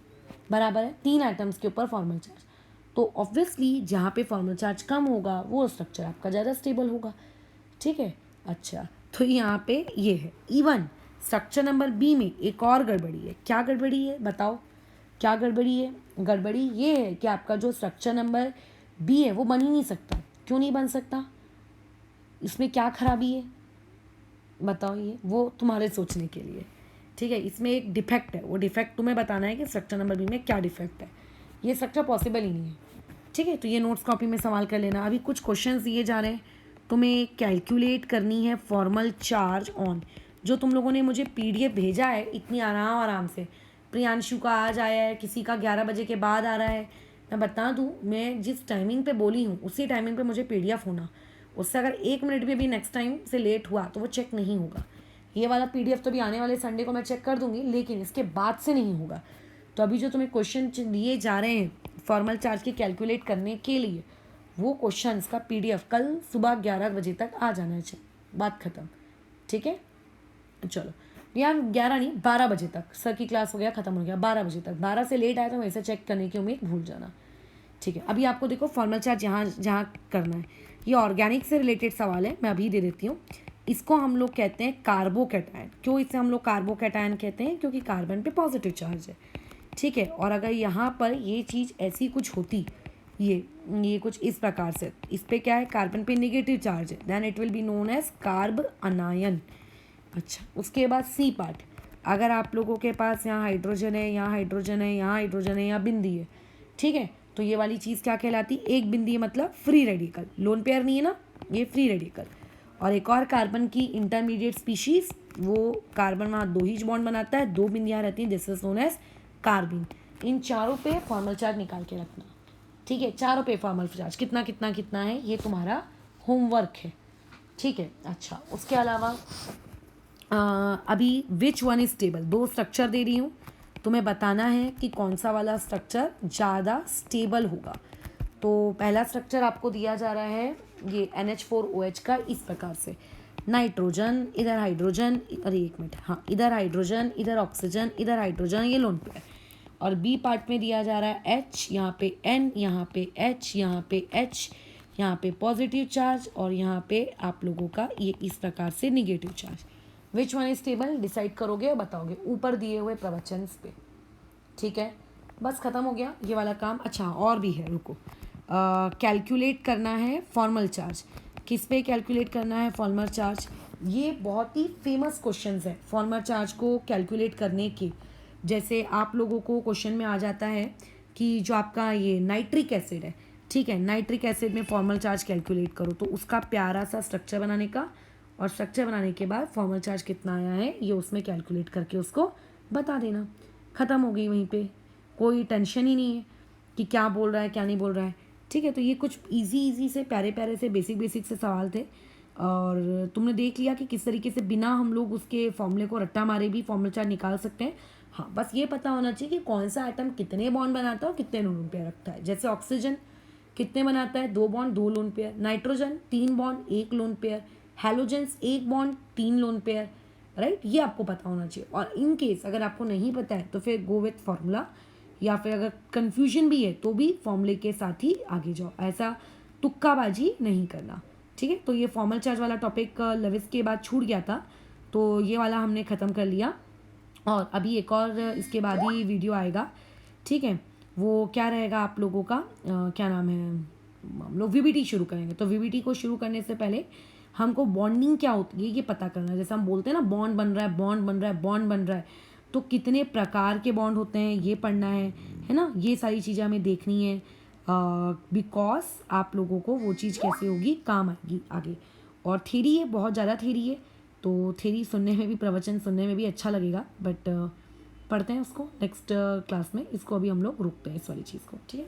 बराबर है। 3 एटम्स के ऊपर फॉर्मल चार्ज, तो ऑब्वियसली जहाँ पे फॉर्मल चार्ज कम होगा वो स्ट्रक्चर आपका ज़्यादा स्टेबल होगा। ठीक है, अच्छा तो यहाँ पे ये है। इवन स्ट्रक्चर नंबर बी में एक और गड़बड़ी है। क्या गड़बड़ी है बताओ, क्या गड़बड़ी है? गड़बड़ी ये है कि आपका जो स्ट्रक्चर नंबर बी है वो बन ही नहीं सकता। क्यों नहीं बन सकता? इसमें क्या खराबी है बताओ? ये वो तुम्हारे सोचने के लिए। ठीक है, इसमें एक डिफेक्ट है, वो डिफेक्ट तुम्हें बताना है कि स्ट्रक्चर नंबर बी में क्या डिफेक्ट है। ये स्ट्रक्चर पॉसिबल ही नहीं है। ठीक है, तो ये नोट्स कॉपी में सवाल कर लेना। अभी कुछ क्वेश्चंस दिए जा रहे हैं, तुम्हें कैलकुलेट करनी है फॉर्मल चार्ज ऑन। जो तुम लोगों ने मुझे PDF भेजा है इतनी आराम से, प्रियांशु का आज आया है, किसी का 11 बजे के बाद आ रहा है। मैं बता दूं, मैं जिस टाइमिंग पे बोली हूँ उसी टाइमिंग पे मुझे PDF होना, उससे अगर 1 मिनट भी नेक्स्ट टाइम से लेट हुआ तो वो चेक नहीं होगा। ये वाला PDF तो भी आने वाले संडे को मैं चेक कर दूंगी, लेकिन इसके बाद से नहीं होगा। तो अभी जो तुम्हें क्वेश्चन दिए जा रहे हैं फॉर्मल चार्ज की कैलकुलेट करने के लिए, वो क्वेश्चन का PDF कल सुबह 11 बजे तक आ जाना चाहिए, बात ख़त्म। ठीक है, चलो यार 11 नहीं 12 बजे तक, सर की क्लास हो गया ख़त्म हो गया, 12 बजे तक। 12 से लेट आया तो वैसे चेक करने की उम्मीद भूल जाना। ठीक है, अभी आपको देखो फॉर्मल चार्ज जहाँ करना है, ये ऑर्गेनिक से रिलेटेड सवाल है, मैं अभी दे देती हूँ। इसको हम लोग कहते हैं कार्बोकैटायन। क्यों इसे हम लोग कार्बोकैटायन कहते हैं? क्योंकि कार्बन पे पॉजिटिव चार्ज है। ठीक है, और अगर यहाँ पर ये चीज़ ऐसी कुछ होती, ये कुछ इस प्रकार से, इस पर क्या है, कार्बन पे नेगेटिव चार्ज है, then it will be known as carbanion. अच्छा उसके बाद सी पार्ट, अगर आप लोगों के पास यहाँ हाइड्रोजन है, यहाँ हाइड्रोजन है, यहाँ हाइड्रोजन है, यहाँ बिंदी है, ठीक है, तो ये वाली चीज़ क्या कहलाती? एक बिंदी मतलब फ्री रेडिकल, लोन पेयर नहीं है ना, ये फ्री रेडिकल। और एक और कार्बन की इंटरमीडिएट स्पीशीज, वो कार्बन वहाँ 2 ही बॉन्ड बनाता है, 2 बिंदियाँ रहती हैं, दिस इज नोन एज कार्बिन। इन चारों पे फॉर्मल चार्ज निकाल के रखना। ठीक है, चारों पे फॉर्मल चार्ज कितना कितना कितना है, ये तुम्हारा होमवर्क है। ठीक है, अच्छा उसके अलावा अभी which one is stable, 2 structure दे रही हूँ, तुम्हें बताना है कि कौन सा वाला स्ट्रक्चर ज़्यादा स्टेबल होगा। तो पहला स्ट्रक्चर आपको दिया जा रहा है ये NH4OH का इस प्रकार से, नाइट्रोजन, इधर हाइड्रोजन, अरे एक मिनट, हाँ इधर हाइड्रोजन, इधर ऑक्सीजन, इधर हाइड्रोजन, ये लोन पेयर। और बी पार्ट में दिया जा रहा है H, यहाँ पे N, यहाँ पे H, यहाँ पे H, यहाँ पे पॉजिटिव चार्ज, और यहाँ पे आप लोगों का ये इस प्रकार से negative charge. Which one is stable decide करोगे और बताओगे ऊपर दिए हुए प्रवचन पे। ठीक है, बस ख़त्म हो गया ये वाला काम। अच्छा और भी है, रुको, कैलकुलेट करना है फॉर्मल चार्ज। किस पे कैलकुलेट करना है फॉर्मल चार्ज? ये बहुत ही फेमस क्वेश्चंस है फॉर्मल चार्ज को कैलकुलेट करने के। जैसे आप लोगों को क्वेश्चन में आ जाता है कि जो आपका ये नाइट्रिक एसिड है, ठीक है, नाइट्रिक एसिड में फॉर्मल चार्ज कैलकुलेट करो, तो उसका प्यारा सा स्ट्रक्चर बनाने का, और स्ट्रक्चर बनाने के बाद फॉर्मल चार्ज कितना आया है ये उसमें कैलकुलेट करके उसको बता देना। ख़त्म हो गई वहीं पे, कोई टेंशन ही नहीं है कि क्या बोल रहा है क्या नहीं बोल रहा है। ठीक है, तो ये कुछ इजी से प्यारे प्यारे से बेसिक से सवाल थे, और तुमने देख लिया कि किस तरीके से बिना हम लोग उसके फॉर्मूले को रट्टा मारे भी फॉर्मूला चार्ज निकाल सकते हैं। हाँ, बस ये पता होना चाहिए कि कौन सा आइटम कितने बॉन्ड बनाता है और कितने लोन पेयर रखता है। जैसे ऑक्सीजन कितने बनाता है, 2 bond 2 lone pair, nitrogen 3 bond 1 lone pair, halogens 1 bond 3 lone pair, right, ये आपको पता होना चाहिए। और इन केस अगर आपको नहीं पता है तो फिर गो विथ फॉर्मूला, या फिर अगर कन्फ्यूजन भी है तो भी फॉर्मूले के साथ ही आगे जाओ, ऐसा तुक्काबाजी नहीं करना। ठीक है, तो ये फॉर्मल चार्ज वाला टॉपिक लेविस के बाद छूट गया था, तो ये वाला हमने ख़त्म कर लिया। और अभी एक और इसके बाद ही वीडियो आएगा, ठीक है, वो क्या रहेगा आप लोगों का, क्या नाम है, हम लोग VBT शुरू करेंगे। तो VBT को शुरू करने से पहले हमको बॉन्डिंग क्या होती है ये पता करना है। जैसे हम बोलते हैं ना बॉन्ड बन रहा है, बॉन्ड बन रहा है, बॉन्ड बन रहा है, तो कितने प्रकार के बॉन्ड होते हैं ये पढ़ना है ना, ये सारी चीज़ें हमें देखनी है, बिकॉज आप लोगों को वो चीज़ कैसे होगी काम आएगी आगे। और थेरी है, बहुत ज़्यादा थेरी है, तो थेरी सुनने में भी, प्रवचन सुनने में भी अच्छा लगेगा, बट पढ़ते हैं उसको नेक्स्ट क्लास में। इसको अभी हम लोग रुकते हैं इस वाली चीज़ को, ठीक है।